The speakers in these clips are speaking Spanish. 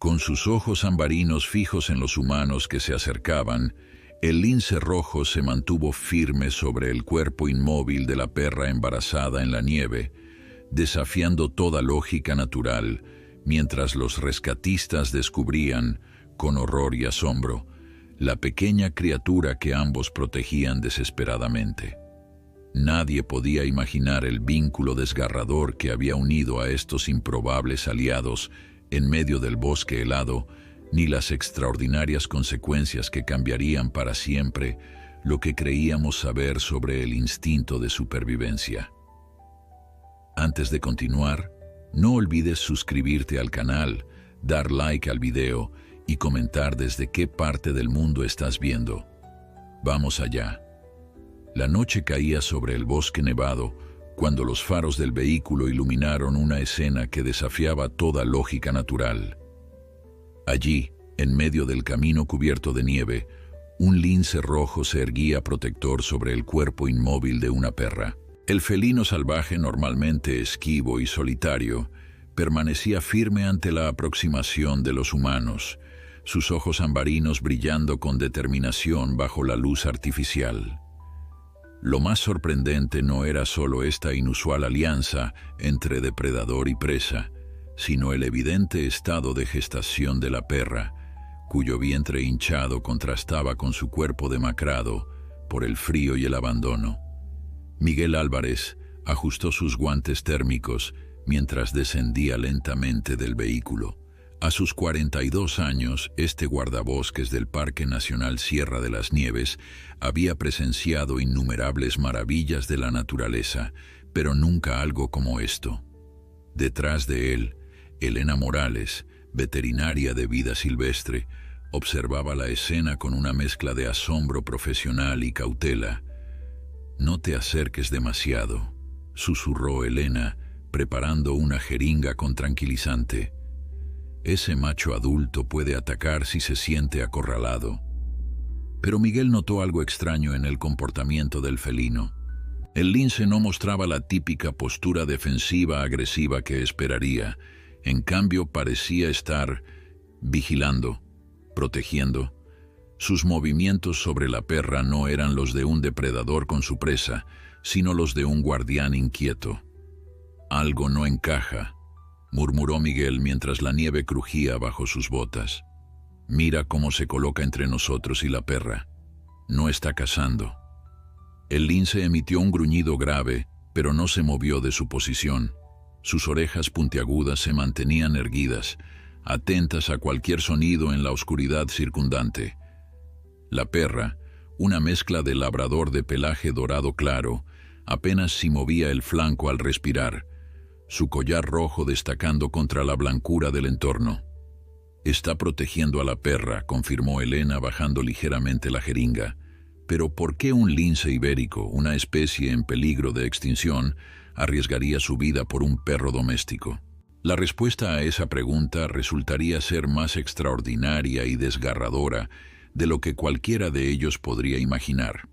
Con sus ojos ambarinos fijos en los humanos que se acercaban, el lince rojo se mantuvo firme sobre el cuerpo inmóvil de la perra embarazada en la nieve, desafiando toda lógica natural, mientras los rescatistas descubrían, con horror y asombro, la pequeña criatura que ambos protegían desesperadamente. Nadie podía imaginar el vínculo desgarrador que había unido a estos improbables aliados en medio del bosque helado, ni las extraordinarias consecuencias que cambiarían para siempre lo que creíamos saber sobre el instinto de supervivencia. Antes de continuar, no olvides suscribirte al canal, dar like al video y comentar desde qué parte del mundo estás viendo. Vamos allá. La noche caía sobre el bosque nevado cuando los faros del vehículo iluminaron una escena que desafiaba toda lógica natural. Allí, en medio del camino cubierto de nieve, un lince rojo se erguía protector sobre el cuerpo inmóvil de una perra. El felino salvaje, normalmente esquivo y solitario, permanecía firme ante la aproximación de los humanos, sus ojos ambarinos brillando con determinación bajo la luz artificial. Lo más sorprendente no era solo esta inusual alianza entre depredador y presa, sino el evidente estado de gestación de la perra, cuyo vientre hinchado contrastaba con su cuerpo demacrado por el frío y el abandono. Miguel Álvarez ajustó sus guantes térmicos mientras descendía lentamente del vehículo. A sus 42 años, este guardabosques del Parque Nacional Sierra de las Nieves había presenciado innumerables maravillas de la naturaleza, pero nunca algo como esto. Detrás de él, Elena Morales, veterinaria de vida silvestre, observaba la escena con una mezcla de asombro profesional y cautela. «No te acerques demasiado», susurró Elena, preparando una jeringa con tranquilizante. «Ese macho adulto puede atacar si se siente acorralado». Pero Miguel notó algo extraño en el comportamiento del felino. El lince no mostraba la típica postura defensiva agresiva que esperaría. En cambio, parecía estar vigilando, protegiendo. Sus movimientos sobre la perra no eran los de un depredador con su presa, sino los de un guardián inquieto. «Algo no encaja», murmuró Miguel mientras la nieve crujía bajo sus botas. «Mira cómo se coloca entre nosotros y la perra. No está cazando». El lince emitió un gruñido grave, pero no se movió de su posición. Sus orejas puntiagudas se mantenían erguidas, atentas a cualquier sonido en la oscuridad circundante. La perra, una mezcla de labrador de pelaje dorado claro, apenas si movía el flanco al respirar, su collar rojo destacando contra la blancura del entorno. «Está protegiendo a la perra», confirmó Elena bajando ligeramente la jeringa. «Pero ¿por qué un lince ibérico, una especie en peligro de extinción, arriesgaría su vida por un perro doméstico?» La respuesta a esa pregunta resultaría ser más extraordinaria y desgarradora de lo que cualquiera de ellos podría imaginar.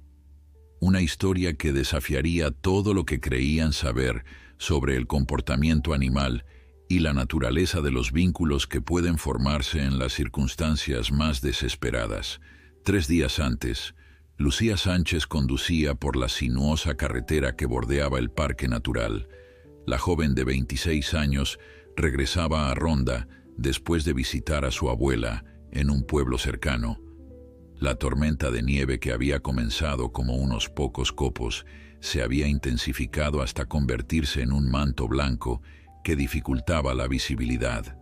Una historia que desafiaría todo lo que creían saber sobre el comportamiento animal y la naturaleza de los vínculos que pueden formarse en las circunstancias más desesperadas. 3 días antes, Lucía Sánchez conducía por la sinuosa carretera que bordeaba el Parque Natural. La joven de 26 años regresaba a Ronda después de visitar a su abuela en un pueblo cercano. La tormenta de nieve que había comenzado como unos pocos copos se había intensificado hasta convertirse en un manto blanco que dificultaba la visibilidad.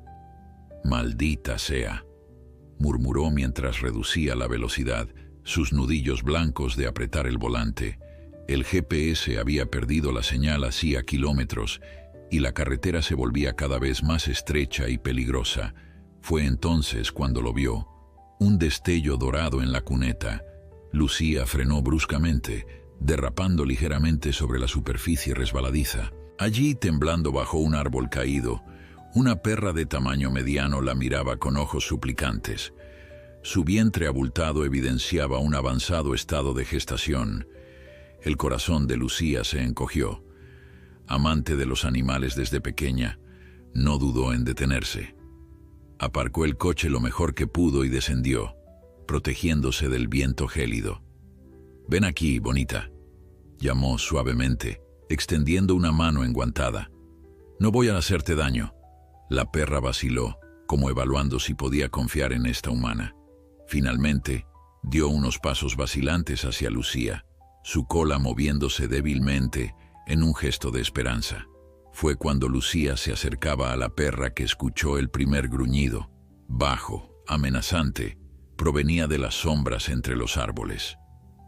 «Maldita sea», murmuró mientras reducía la velocidad, sus nudillos blancos de apretar el volante. El GPS había perdido la señal hacía kilómetros y la carretera se volvía cada vez más estrecha y peligrosa. Fue entonces cuando lo vio. Un destello dorado en la cuneta. Lucía frenó bruscamente, derrapando ligeramente sobre la superficie resbaladiza. Allí, temblando bajo un árbol caído, una perra de tamaño mediano la miraba con ojos suplicantes. Su vientre abultado evidenciaba un avanzado estado de gestación. El corazón de Lucía se encogió. Amante de los animales desde pequeña, no dudó en detenerse. Aparcó el coche lo mejor que pudo y descendió, protegiéndose del viento gélido. «Ven aquí, bonita», llamó suavemente, extendiendo una mano enguantada. «No voy a hacerte daño». La perra vaciló, como evaluando si podía confiar en esta humana. Finalmente, dio unos pasos vacilantes hacia Lucía, su cola moviéndose débilmente en un gesto de esperanza. Fue cuando Lucía se acercaba a la perra que escuchó el primer gruñido. Bajo, amenazante, provenía de las sombras entre los árboles.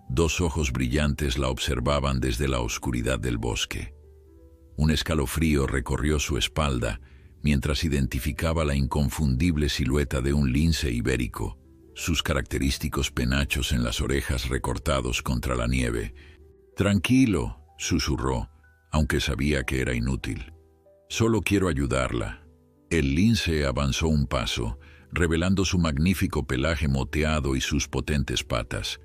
Dos ojos brillantes la observaban desde la oscuridad del bosque. Un escalofrío recorrió su espalda mientras identificaba la inconfundible silueta de un lince ibérico, sus característicos penachos en las orejas recortados contra la nieve. «Tranquilo», susurró, aunque sabía que era inútil. «Solo quiero ayudarla». El lince avanzó un paso, revelando su magnífico pelaje moteado y sus potentes patas.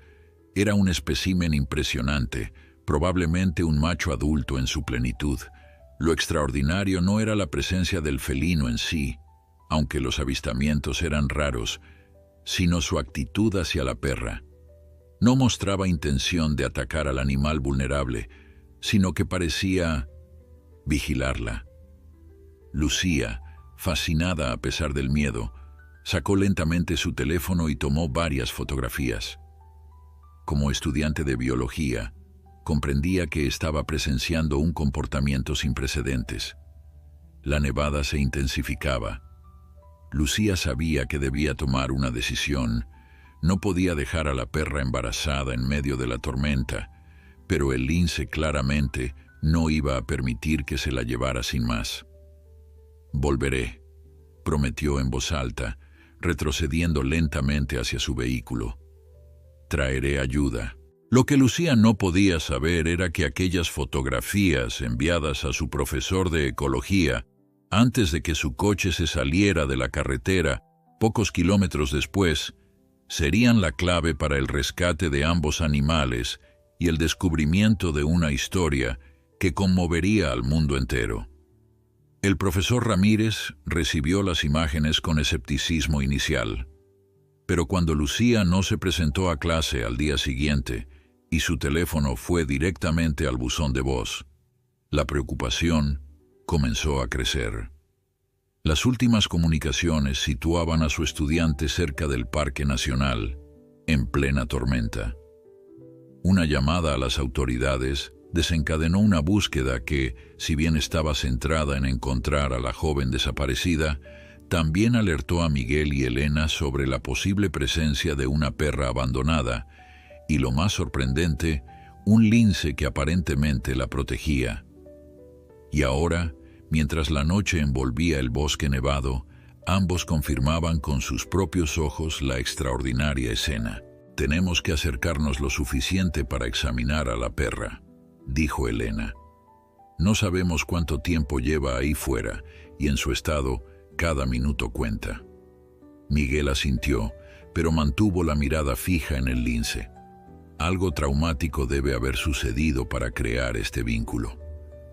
Era un espécimen impresionante, probablemente un macho adulto en su plenitud. Lo extraordinario no era la presencia del felino en sí, aunque los avistamientos eran raros, sino su actitud hacia la perra. No mostraba intención de atacar al animal vulnerable, sino que parecía vigilarla. Lucía, fascinada a pesar del miedo, sacó lentamente su teléfono y tomó varias fotografías. Como estudiante de biología, comprendía que estaba presenciando un comportamiento sin precedentes. La nevada se intensificaba. Lucía sabía que debía tomar una decisión. No podía dejar a la perra embarazada en medio de la tormenta, pero el lince claramente no iba a permitir que se la llevara sin más. «Volveré», prometió en voz alta, retrocediendo lentamente hacia su vehículo. «Traeré ayuda». Lo que Lucía no podía saber era que aquellas fotografías enviadas a su profesor de ecología, antes de que su coche se saliera de la carretera, pocos kilómetros después, serían la clave para el rescate de ambos animales y el descubrimiento de una historia que conmovería al mundo entero. El profesor Ramírez recibió las imágenes con escepticismo inicial, pero cuando Lucía no se presentó a clase al día siguiente y su teléfono fue directamente al buzón de voz, la preocupación comenzó a crecer. Las últimas comunicaciones situaban a su estudiante cerca del Parque Nacional, en plena tormenta. Una llamada a las autoridades desencadenó una búsqueda que, si bien estaba centrada en encontrar a la joven desaparecida, también alertó a Miguel y Elena sobre la posible presencia de una perra abandonada y, lo más sorprendente, un lince que aparentemente la protegía. Y ahora, mientras la noche envolvía el bosque nevado, ambos confirmaban con sus propios ojos la extraordinaria escena. «Tenemos que acercarnos lo suficiente para examinar a la perra», dijo Elena. «No sabemos cuánto tiempo lleva ahí fuera, y en su estado, cada minuto cuenta». Miguel asintió, pero mantuvo la mirada fija en el lince. Algo traumático debe haber sucedido para crear este vínculo.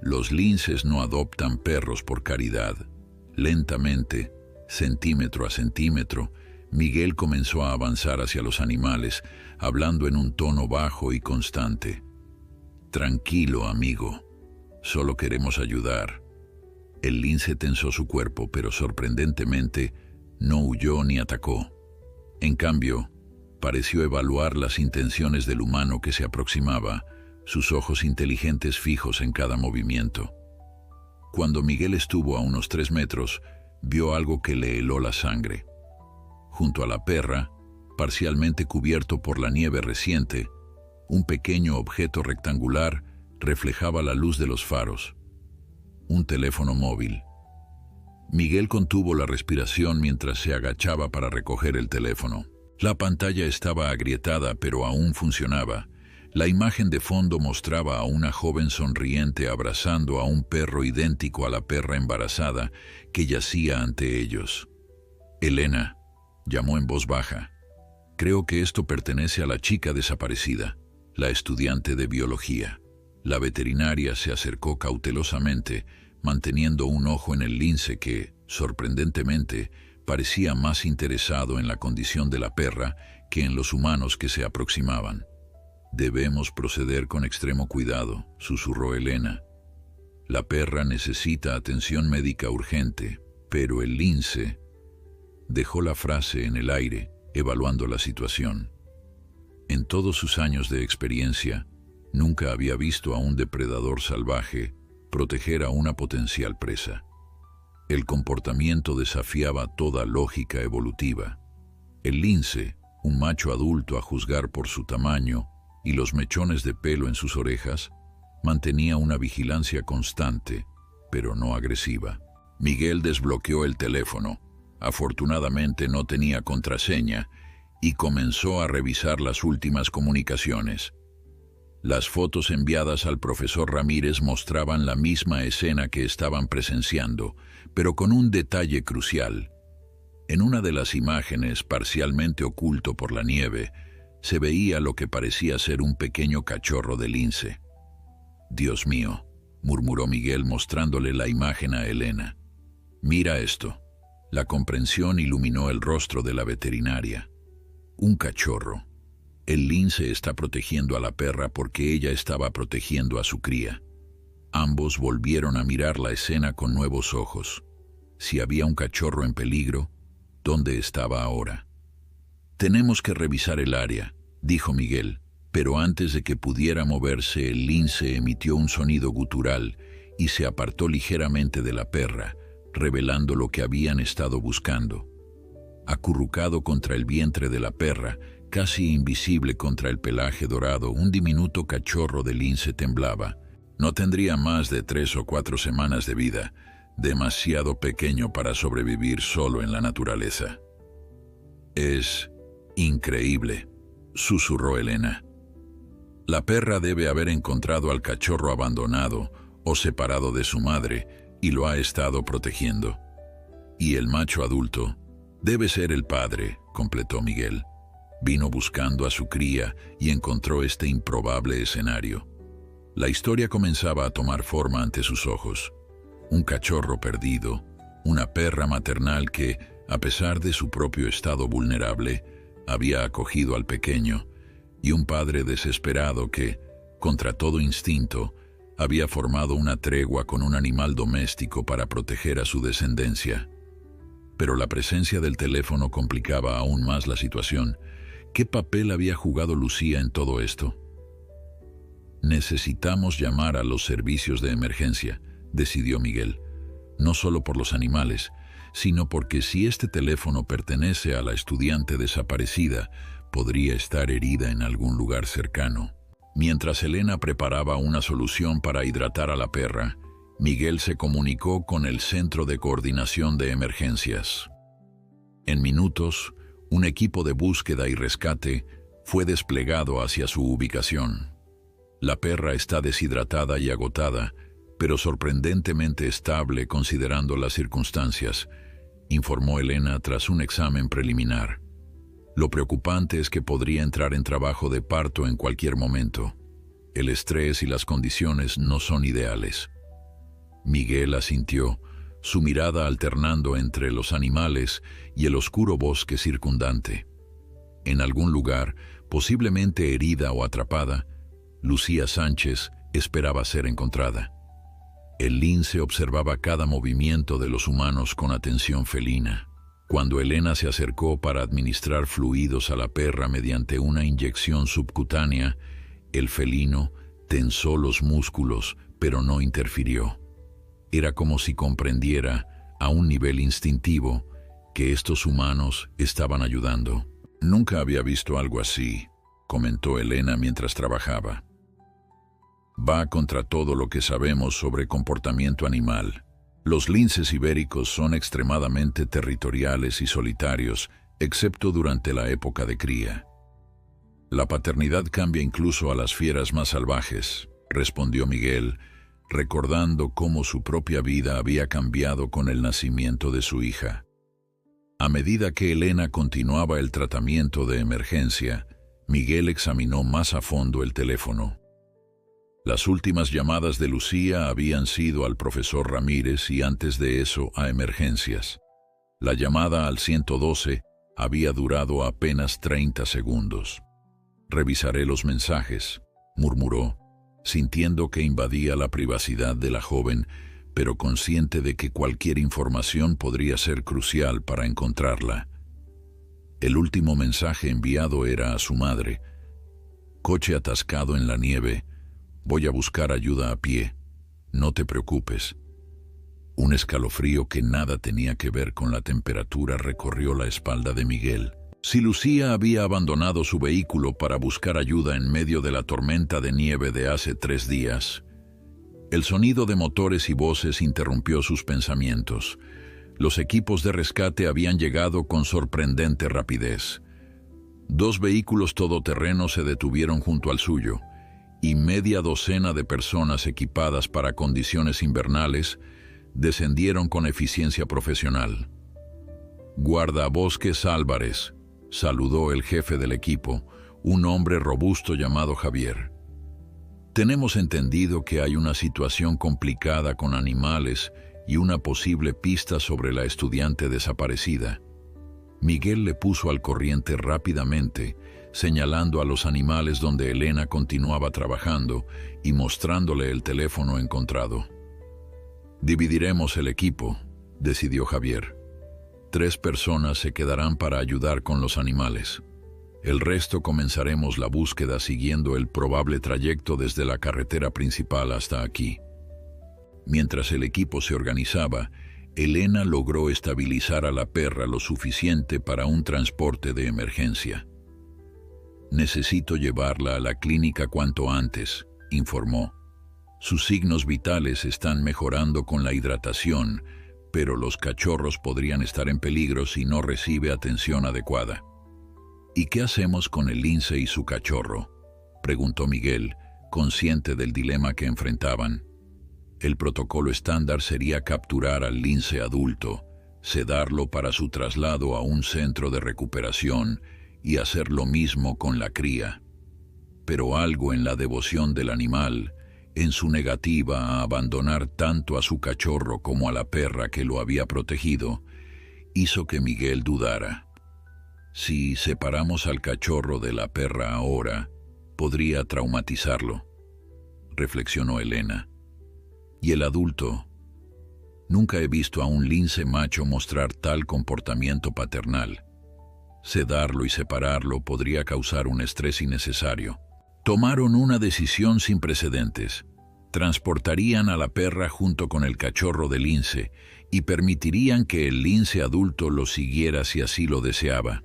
Los linces no adoptan perros por caridad. Lentamente, centímetro a centímetro, Miguel comenzó a avanzar hacia los animales, hablando en un tono bajo y constante. «Tranquilo, amigo. Solo queremos ayudar». El lince tensó su cuerpo, pero sorprendentemente no huyó ni atacó. En cambio, pareció evaluar las intenciones del humano que se aproximaba, sus ojos inteligentes fijos en cada movimiento. Cuando Miguel estuvo a unos 3 metros, vio algo que le heló la sangre. Junto a la perra, parcialmente cubierto por la nieve reciente, un pequeño objeto rectangular reflejaba la luz de los faros. Un teléfono móvil. Miguel contuvo la respiración mientras se agachaba para recoger el teléfono. La pantalla estaba agrietada, pero aún funcionaba. La imagen de fondo mostraba a una joven sonriente abrazando a un perro idéntico a la perra embarazada que yacía ante ellos. «Elena», llamó en voz baja. «Creo que esto pertenece a la chica desaparecida, la estudiante de biología». La veterinaria se acercó cautelosamente, manteniendo un ojo en el lince que, sorprendentemente, parecía más interesado en la condición de la perra que en los humanos que se aproximaban. «Debemos proceder con extremo cuidado», susurró Elena. «La perra necesita atención médica urgente, pero el lince…» Dejó la frase en el aire, evaluando la situación. En todos sus años de experiencia, nunca había visto a un depredador salvaje proteger a una potencial presa. El comportamiento desafiaba toda lógica evolutiva. El lince, un macho adulto a juzgar por su tamaño y los mechones de pelo en sus orejas, mantenía una vigilancia constante, pero no agresiva. Miguel desbloqueó el teléfono. Afortunadamente no tenía contraseña y comenzó a revisar las últimas comunicaciones. Las fotos enviadas al profesor Ramírez mostraban la misma escena que estaban presenciando, pero con un detalle crucial. En una de las imágenes, parcialmente oculto por la nieve, se veía lo que parecía ser un pequeño cachorro de lince. «Dios mío», murmuró Miguel mostrándole la imagen a Elena. «Mira esto». La comprensión iluminó el rostro de la veterinaria. Un cachorro. El lince está protegiendo a la perra porque ella estaba protegiendo a su cría. Ambos volvieron a mirar la escena con nuevos ojos. Si había un cachorro en peligro, ¿dónde estaba ahora? «Tenemos que revisar el área», dijo Miguel, pero antes de que pudiera moverse, el lince emitió un sonido gutural y se apartó ligeramente de la perra, revelando lo que habían estado buscando. Acurrucado contra el vientre de la perra, casi invisible contra el pelaje dorado, un diminuto cachorro de lince temblaba. No tendría más de 3 o 4 semanas de vida, demasiado pequeño para sobrevivir solo en la naturaleza. «Es increíble», susurró Elena. «La perra debe haber encontrado al cachorro abandonado o separado de su madre y lo ha estado protegiendo. Y el macho adulto debe ser el padre», completó Miguel. «Vino buscando a su cría y encontró este improbable escenario». La historia comenzaba a tomar forma ante sus ojos. Un cachorro perdido, una perra maternal que, a pesar de su propio estado vulnerable, había acogido al pequeño, y un padre desesperado que, contra todo instinto, había formado una tregua con un animal doméstico para proteger a su descendencia. Pero la presencia del teléfono complicaba aún más la situación. ¿Qué papel había jugado Lucía en todo esto? «Necesitamos llamar a los servicios de emergencia», decidió Miguel, no solo por los animales, sino porque si este teléfono pertenece a la estudiante desaparecida, podría estar herida en algún lugar cercano. Mientras Elena preparaba una solución para hidratar a la perra, Miguel se comunicó con el Centro de Coordinación de Emergencias. En minutos, un equipo de búsqueda y rescate fue desplegado hacia su ubicación. La perra está deshidratada y agotada, pero sorprendentemente estable considerando las circunstancias, informó Elena tras un examen preliminar. Lo preocupante es que podría entrar en trabajo de parto en cualquier momento. El estrés y las condiciones no son ideales. Miguel asintió, su mirada alternando entre los animales y el oscuro bosque circundante. En algún lugar, posiblemente herida o atrapada, Lucía Sánchez esperaba ser encontrada. El lince observaba cada movimiento de los humanos con atención felina. Cuando Elena se acercó para administrar fluidos a la perra mediante una inyección subcutánea, el felino tensó los músculos, pero no interfirió. Era como si comprendiera, a un nivel instintivo, que estos humanos estaban ayudando. «Nunca había visto algo así», comentó Elena mientras trabajaba. «Va contra todo lo que sabemos sobre comportamiento animal. Los linces ibéricos son extremadamente territoriales y solitarios, excepto durante la época de cría. La paternidad cambia incluso a las fieras más salvajes», respondió Miguel, recordando cómo su propia vida había cambiado con el nacimiento de su hija. A medida que Elena continuaba el tratamiento de emergencia, Miguel examinó más a fondo el teléfono. Las últimas llamadas de Lucía habían sido al profesor Ramírez y antes de eso a emergencias. La llamada al 112 había durado apenas 30 segundos. «Revisaré los mensajes», murmuró, sintiendo que invadía la privacidad de la joven, pero consciente de que cualquier información podría ser crucial para encontrarla. El último mensaje enviado era a su madre. «Coche atascado en la nieve. Voy a buscar ayuda a pie. No te preocupes». Un escalofrío que nada tenía que ver con la temperatura recorrió la espalda de Miguel. Si Lucía había abandonado su vehículo para buscar ayuda en medio de la tormenta de nieve de hace 3 días, el sonido de motores y voces interrumpió sus pensamientos. Los equipos de rescate habían llegado con sorprendente rapidez. 2 vehículos todoterreno se detuvieron junto al suyo, y media docena de personas equipadas para condiciones invernales descendieron con eficiencia profesional. «Guardabosques Álvarez», saludó el jefe del equipo, un hombre robusto llamado Javier. «Tenemos entendido que hay una situación complicada con animales y una posible pista sobre la estudiante desaparecida». Miguel le puso al corriente rápidamente, señalando a los animales donde Elena continuaba trabajando y mostrándole el teléfono encontrado. «Dividiremos el equipo», decidió Javier. 3 personas se quedarán para ayudar con los animales. El resto comenzaremos la búsqueda siguiendo el probable trayecto desde la carretera principal hasta aquí. Mientras el equipo se organizaba, Elena logró estabilizar a la perra lo suficiente para un transporte de emergencia. «Necesito llevarla a la clínica cuanto antes», informó. «Sus signos vitales están mejorando con la hidratación, pero los cachorros podrían estar en peligro si no recibe atención adecuada». «¿Y qué hacemos con el lince y su cachorro?», preguntó Miguel, consciente del dilema que enfrentaban. El protocolo estándar sería capturar al lince adulto, sedarlo para su traslado a un centro de recuperación y hacer lo mismo con la cría. Pero algo en la devoción del animal, en su negativa a abandonar tanto a su cachorro como a la perra que lo había protegido, hizo que Miguel dudara. Si separamos al cachorro de la perra ahora, podría traumatizarlo, reflexionó Elena. ¿Y el adulto? Nunca he visto a un lince macho mostrar tal comportamiento paternal. Sedarlo y separarlo podría causar un estrés innecesario. Tomaron una decisión sin precedentes. Transportarían a la perra junto con el cachorro del lince y permitirían que el lince adulto lo siguiera si así lo deseaba.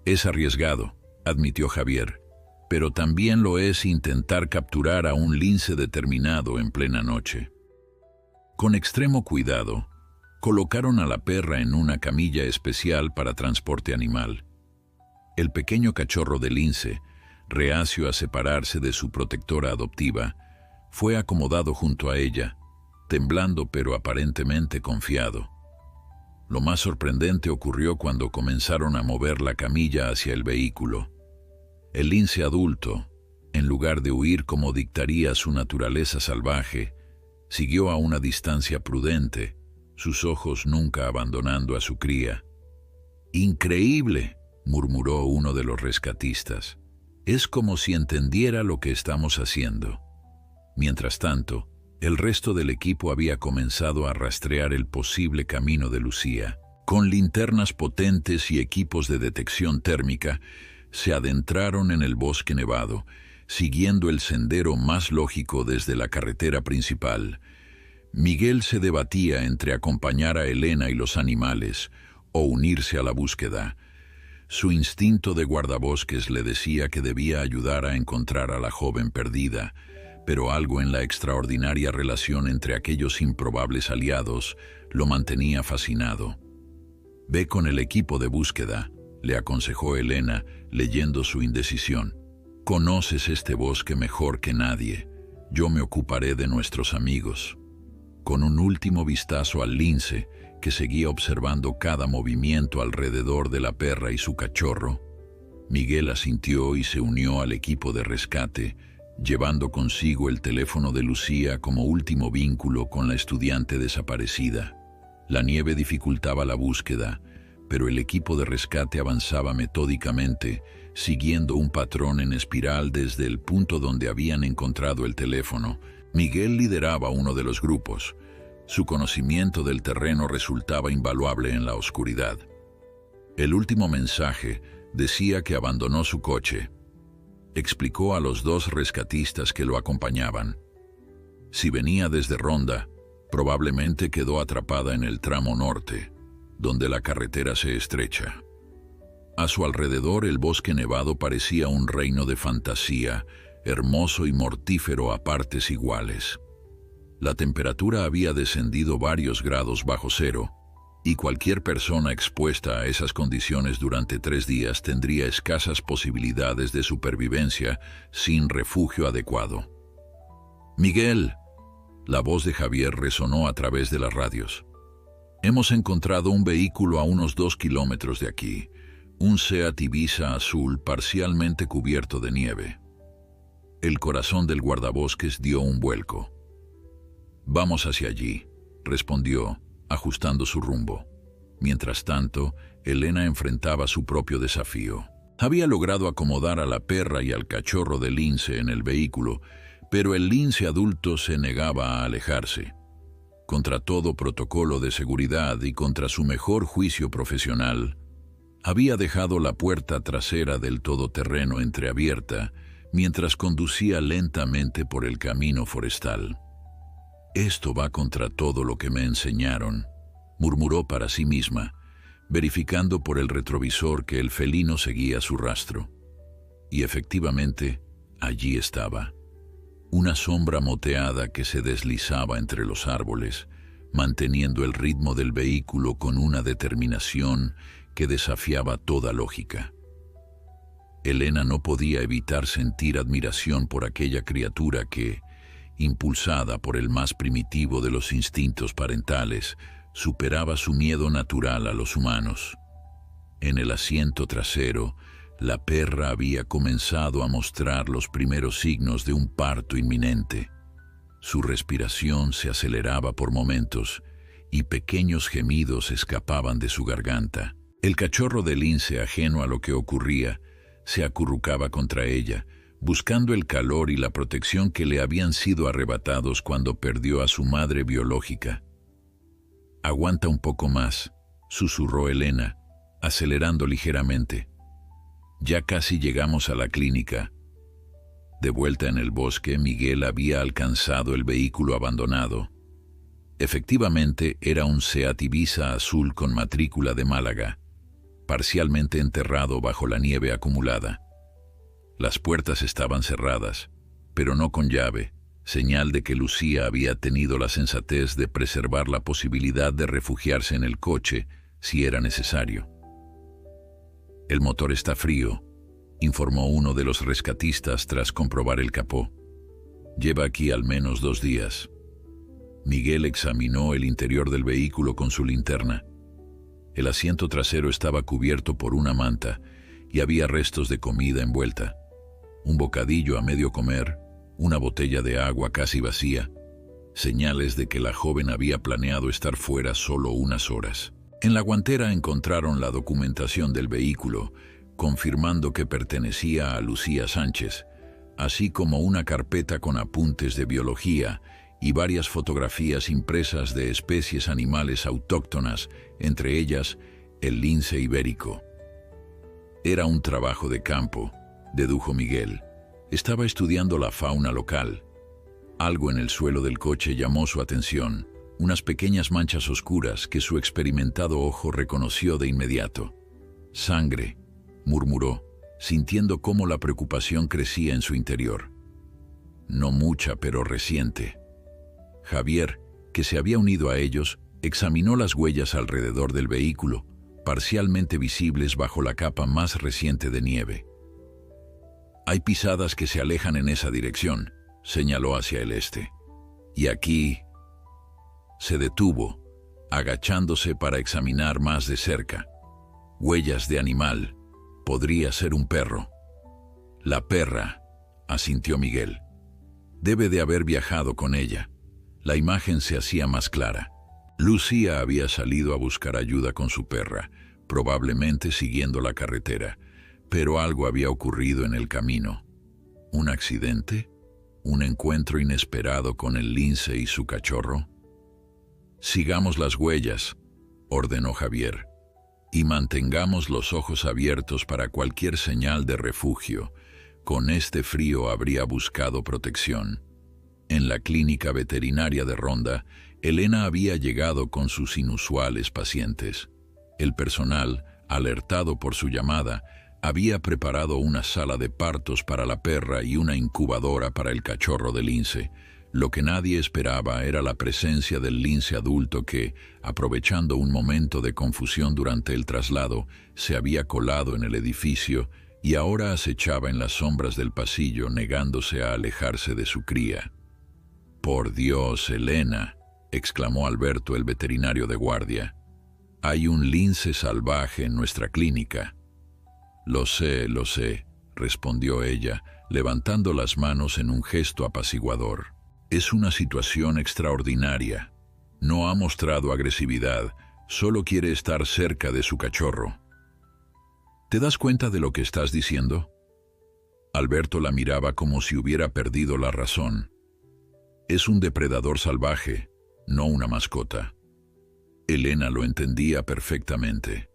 «Es arriesgado», admitió Javier, «pero también lo es intentar capturar a un lince determinado en plena noche». Con extremo cuidado, colocaron a la perra en una camilla especial para transporte animal. El pequeño cachorro del lince, reacio a separarse de su protectora adoptiva, fue acomodado junto a ella, temblando pero aparentemente confiado. Lo más sorprendente ocurrió cuando comenzaron a mover la camilla hacia el vehículo. El lince adulto, en lugar de huir como dictaría su naturaleza salvaje, siguió a una distancia prudente, sus ojos nunca abandonando a su cría. «Increíble», murmuró uno de los rescatistas. «Es como si entendiera lo que estamos haciendo». Mientras tanto, el resto del equipo había comenzado a rastrear el posible camino de Lucía. Con linternas potentes y equipos de detección térmica, se adentraron en el bosque nevado, siguiendo el sendero más lógico desde la carretera principal. Miguel se debatía entre acompañar a Elena y los animales o unirse a la búsqueda. Su instinto de guardabosques le decía que debía ayudar a encontrar a la joven perdida, pero algo en la extraordinaria relación entre aquellos improbables aliados lo mantenía fascinado. «Ve con el equipo de búsqueda», le aconsejó Elena, leyendo su indecisión. «Conoces este bosque mejor que nadie. Yo me ocuparé de nuestros amigos». Con un último vistazo al lince, que seguía observando cada movimiento alrededor de la perra y su cachorro, Miguel asintió y se unió al equipo de rescate, llevando consigo el teléfono de Lucía como último vínculo con la estudiante desaparecida. La nieve dificultaba la búsqueda, pero el equipo de rescate avanzaba metódicamente, siguiendo un patrón en espiral desde el punto donde habían encontrado el teléfono. Miguel lideraba uno de los grupos. Su conocimiento del terreno resultaba invaluable en la oscuridad. El último mensaje decía que abandonó su coche. Explicó a los 2 rescatistas que lo acompañaban. Si venía desde Ronda, probablemente quedó atrapada en el tramo norte, donde la carretera se estrecha. A su alrededor el bosque nevado parecía un reino de fantasía, hermoso y mortífero a partes iguales. La temperatura había descendido varios grados bajo cero, y cualquier persona expuesta a esas condiciones durante 3 días tendría escasas posibilidades de supervivencia sin refugio adecuado. «Miguel», la voz de Javier resonó a través de las radios. «Hemos encontrado un vehículo a unos 2 kilómetros de aquí, un Seat Ibiza azul parcialmente cubierto de nieve». El corazón del guardabosques dio un vuelco. «Vamos hacia allí», respondió, ajustando su rumbo. Mientras tanto, Elena enfrentaba su propio desafío. Había logrado acomodar a la perra y al cachorro de lince en el vehículo, pero el lince adulto se negaba a alejarse. Contra todo protocolo de seguridad y contra su mejor juicio profesional, había dejado la puerta trasera del todoterreno entreabierta mientras conducía lentamente por el camino forestal. «Esto va contra todo lo que me enseñaron», murmuró para sí misma, verificando por el retrovisor que el felino seguía su rastro. Y efectivamente, allí estaba. Una sombra moteada que se deslizaba entre los árboles, manteniendo el ritmo del vehículo con una determinación que desafiaba toda lógica. Elena no podía evitar sentir admiración por aquella criatura que, impulsada por el más primitivo de los instintos parentales, superaba su miedo natural a los humanos. En el asiento trasero, la perra había comenzado a mostrar los primeros signos de un parto inminente. Su respiración se aceleraba por momentos y pequeños gemidos escapaban de su garganta. El cachorro de lince, ajeno a lo que ocurría, se acurrucaba contra ella, buscando el calor y la protección que le habían sido arrebatados cuando perdió a su madre biológica. «Aguanta un poco más», susurró Elena, acelerando ligeramente. «Ya casi llegamos a la clínica». De vuelta en el bosque, Miguel había alcanzado el vehículo abandonado. Efectivamente, era un Seat Ibiza azul con matrícula de Málaga, parcialmente enterrado bajo la nieve acumulada. Las puertas estaban cerradas, pero no con llave, señal de que Lucía había tenido la sensatez de preservar la posibilidad de refugiarse en el coche si era necesario. «El motor está frío», informó uno de los rescatistas tras comprobar el capó. «Lleva aquí al menos 2 días». Miguel examinó el interior del vehículo con su linterna. El asiento trasero estaba cubierto por una manta y había restos de comida envuelta. Un bocadillo a medio comer, una botella de agua casi vacía, señales de que la joven había planeado estar fuera solo unas horas. En la guantera encontraron la documentación del vehículo, confirmando que pertenecía a Lucía Sánchez, así como una carpeta con apuntes de biología y varias fotografías impresas de especies animales autóctonas, entre ellas el lince ibérico. Era un trabajo de campo, dedujo Miguel. Estaba estudiando la fauna local. Algo en el suelo del coche llamó su atención, unas pequeñas manchas oscuras que su experimentado ojo reconoció de inmediato. «Sangre», murmuró, sintiendo cómo la preocupación crecía en su interior. «No mucha, pero reciente». Javier, que se había unido a ellos, examinó las huellas alrededor del vehículo, parcialmente visibles bajo la capa más reciente de nieve. «Hay pisadas que se alejan en esa dirección», señaló hacia el este. «Y aquí...» Se detuvo, agachándose para examinar más de cerca. «Huellas de animal. Podría ser un perro». «La perra», asintió Miguel. «Debe de haber viajado con ella». La imagen se hacía más clara. Lucía había salido a buscar ayuda con su perra, probablemente siguiendo la carretera, pero algo había ocurrido en el camino. ¿Un accidente? ¿Un encuentro inesperado con el lince y su cachorro? «Sigamos las huellas», ordenó Javier, «y mantengamos los ojos abiertos para cualquier señal de refugio. Con este frío habría buscado protección». En la clínica veterinaria de Ronda, Elena había llegado con sus inusuales pacientes. El personal, alertado por su llamada, había preparado una sala de partos para la perra y una incubadora para el cachorro de lince. Lo que nadie esperaba era la presencia del lince adulto que, aprovechando un momento de confusión durante el traslado, se había colado en el edificio y ahora acechaba en las sombras del pasillo, negándose a alejarse de su cría. «Por Dios, Elena», exclamó Alberto, el veterinario de guardia. «Hay un lince salvaje en nuestra clínica». Lo sé», respondió ella, levantando las manos en un gesto apaciguador. «Es una situación extraordinaria. No ha mostrado agresividad, solo quiere estar cerca de su cachorro». «¿Te das cuenta de lo que estás diciendo?» Alberto la miraba como si hubiera perdido la razón. «Es un depredador salvaje, no una mascota». Elena lo entendía perfectamente.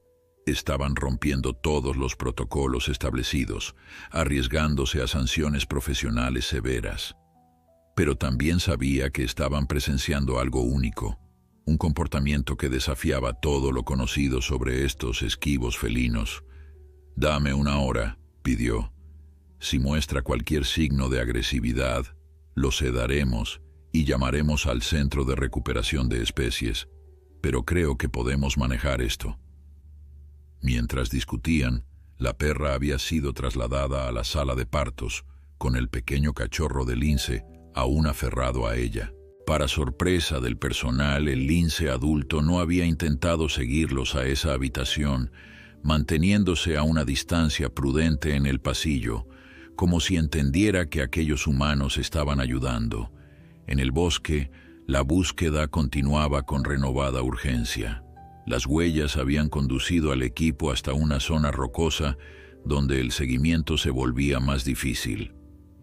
Estaban rompiendo todos los protocolos establecidos, arriesgándose a sanciones profesionales severas. Pero también sabía que estaban presenciando algo único, un comportamiento que desafiaba todo lo conocido sobre estos esquivos felinos. «Dame una hora», pidió. «Si muestra cualquier signo de agresividad, lo sedaremos y llamaremos al Centro de Recuperación de Especies, pero creo que podemos manejar esto». Mientras discutían, la perra había sido trasladada a la sala de partos, con el pequeño cachorro de lince aún aferrado a ella. Para sorpresa del personal, el lince adulto no había intentado seguirlos a esa habitación, manteniéndose a una distancia prudente en el pasillo, como si entendiera que aquellos humanos estaban ayudando. En el bosque, la búsqueda continuaba con renovada urgencia. Las huellas habían conducido al equipo hasta una zona rocosa donde el seguimiento se volvía más difícil.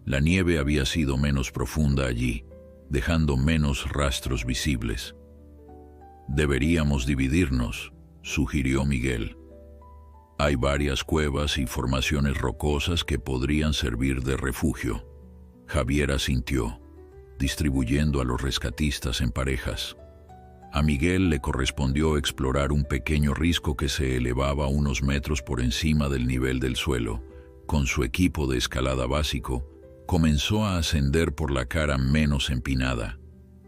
La nieve había sido menos profunda allí, dejando menos rastros visibles. «Deberíamos dividirnos», sugirió Miguel. «Hay varias cuevas y formaciones rocosas que podrían servir de refugio». Javier asintió, distribuyendo a los rescatistas en parejas. A Miguel le correspondió explorar un pequeño risco que se elevaba unos metros por encima del nivel del suelo. Con su equipo de escalada básico, comenzó a ascender por la cara menos empinada.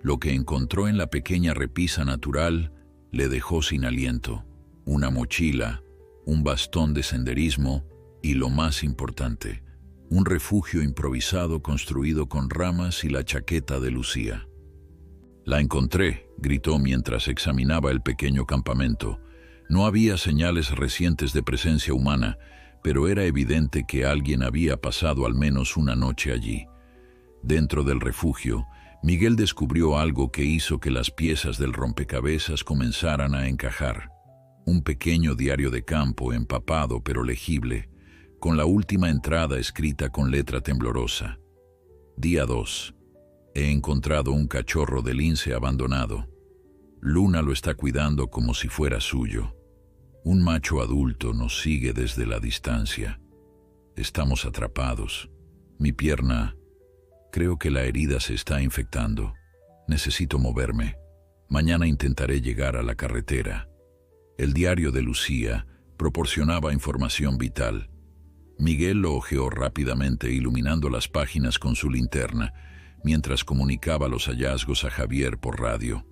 Lo que encontró en la pequeña repisa natural le dejó sin aliento. Una mochila, un bastón de senderismo y, lo más importante, un refugio improvisado construido con ramas y la chaqueta de Lucía. «La encontré», gritó mientras examinaba el pequeño campamento. No había señales recientes de presencia humana, pero era evidente que alguien había pasado al menos una noche allí. Dentro del refugio, Miguel descubrió algo que hizo que las piezas del rompecabezas comenzaran a encajar. Un pequeño diario de campo, empapado pero legible, con la última entrada escrita con letra temblorosa. Día 2. He encontrado un cachorro de lince abandonado. Luna lo está cuidando como si fuera suyo. Un macho adulto nos sigue desde la distancia. Estamos atrapados. Mi pierna... Creo que la herida se está infectando. Necesito moverme. Mañana intentaré llegar a la carretera». El diario de Lucía proporcionaba información vital. Miguel lo hojeó rápidamente, iluminando las páginas con su linterna, mientras comunicaba los hallazgos a Javier por radio.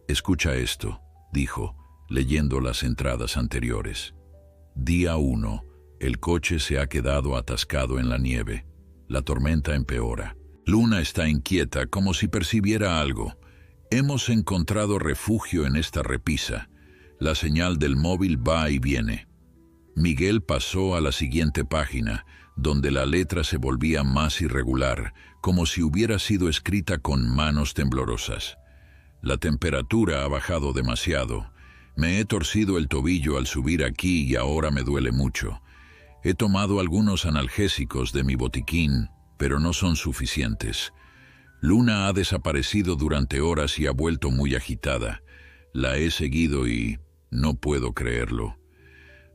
«Escucha esto», dijo, leyendo las entradas anteriores. Día 1. El coche se ha quedado atascado en la nieve. La tormenta empeora. Luna está inquieta, como si percibiera algo. Hemos encontrado refugio en esta repisa. La señal del móvil va y viene. Miguel pasó a la siguiente página, donde la letra se volvía más irregular, como si hubiera sido escrita con manos temblorosas. La temperatura ha bajado demasiado. Me he torcido el tobillo al subir aquí y ahora me duele mucho. He tomado algunos analgésicos de mi botiquín, pero no son suficientes. Luna ha desaparecido durante horas y ha vuelto muy agitada. La he seguido y no puedo creerlo.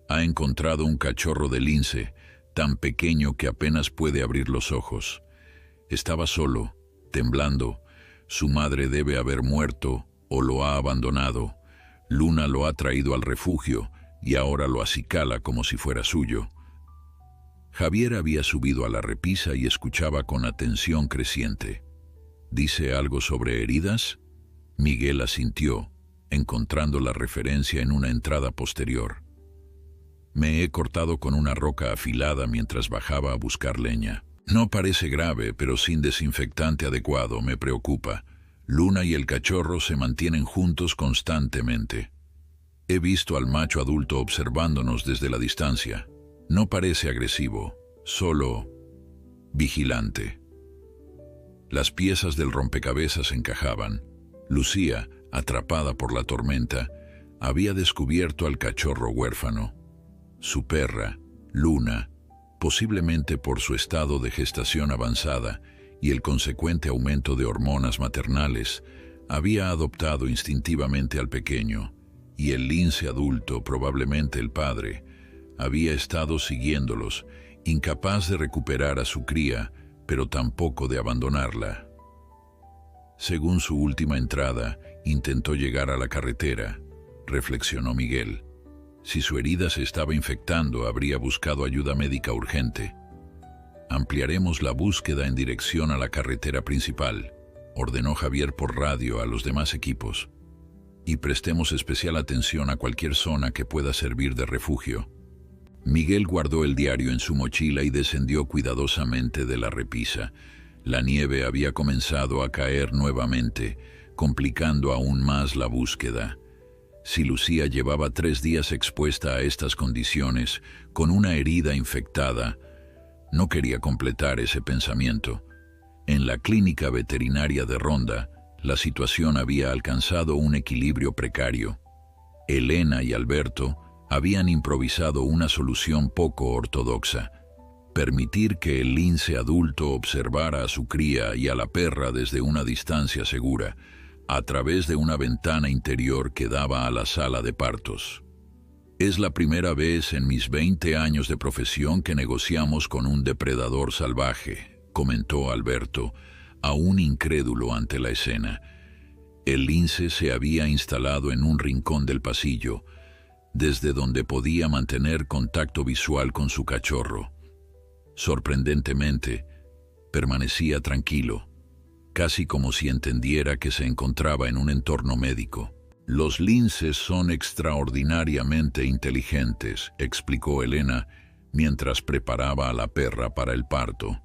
Ha encontrado un cachorro de lince, tan pequeño que apenas puede abrir los ojos. Estaba solo, temblando. Su madre debe haber muerto o lo ha abandonado. Luna lo ha traído al refugio y ahora lo acicala como si fuera suyo. Javier había subido a la repisa y escuchaba con atención creciente. ¿Dice algo sobre heridas? Miguel asintió, encontrando la referencia en una entrada posterior. Me he cortado con una roca afilada mientras bajaba a buscar leña. No parece grave, pero sin desinfectante adecuado me preocupa. Luna y el cachorro se mantienen juntos constantemente. He visto al macho adulto observándonos desde la distancia. No parece agresivo, solo vigilante. Las piezas del rompecabezas encajaban. Lucía, atrapada por la tormenta, había descubierto al cachorro huérfano. Su perra, Luna, posiblemente por su estado de gestación avanzada y el consecuente aumento de hormonas maternales, había adoptado instintivamente al pequeño, y el lince adulto, probablemente el padre, había estado siguiéndolos, incapaz de recuperar a su cría, pero tampoco de abandonarla. Según su última entrada, intentó llegar a la carretera, reflexionó Miguel. Si su herida se estaba infectando, habría buscado ayuda médica urgente. Ampliaremos la búsqueda en dirección a la carretera principal, ordenó Javier por radio a los demás equipos. Y prestemos especial atención a cualquier zona que pueda servir de refugio. Miguel guardó el diario en su mochila y descendió cuidadosamente de la repisa. La nieve había comenzado a caer nuevamente, complicando aún más la búsqueda. Si Lucía llevaba 3 días expuesta a estas condiciones, con una herida infectada, no quería completar ese pensamiento. En la clínica veterinaria de Ronda, la situación había alcanzado un equilibrio precario. Elena y Alberto habían improvisado una solución poco ortodoxa: permitir que el lince adulto observara a su cría y a la perra desde una distancia segura, a través de una ventana interior que daba a la sala de partos. Es la primera vez en mis 20 años de profesión que negociamos con un depredador salvaje, comentó Alberto, aún incrédulo ante la escena. El lince se había instalado en un rincón del pasillo, desde donde podía mantener contacto visual con su cachorro. Sorprendentemente, permanecía tranquilo, casi como si entendiera que se encontraba en un entorno médico. Los linces son extraordinariamente inteligentes, explicó Elena, mientras preparaba a la perra para el parto.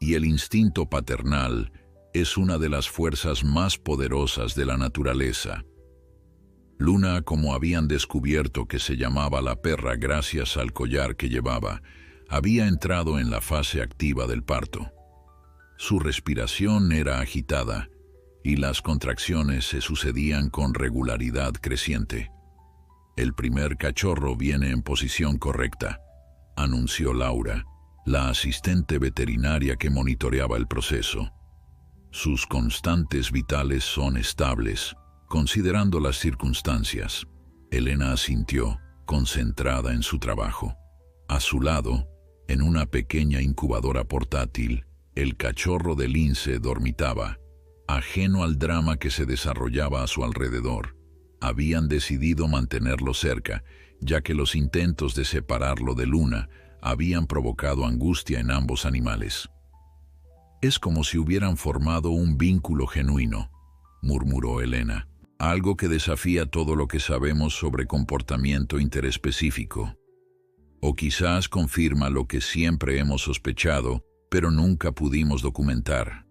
Y el instinto paternal es una de las fuerzas más poderosas de la naturaleza. Luna, como habían descubierto que se llamaba la perra gracias al collar que llevaba, había entrado en la fase activa del parto. Su respiración era agitada y las contracciones se sucedían con regularidad creciente. El primer cachorro viene en posición correcta, anunció Laura, la asistente veterinaria que monitoreaba el proceso. Sus constantes vitales son estables, considerando las circunstancias. Elena asintió, concentrada en su trabajo. A su lado, en una pequeña incubadora portátil, el cachorro de lince dormitaba, ajeno al drama que se desarrollaba a su alrededor. Habían decidido mantenerlo cerca, ya que los intentos de separarlo de Luna habían provocado angustia en ambos animales. Es como si hubieran formado un vínculo genuino, murmuró Elena, algo que desafía todo lo que sabemos sobre comportamiento interespecífico. O quizás confirma lo que siempre hemos sospechado, pero nunca pudimos documentar,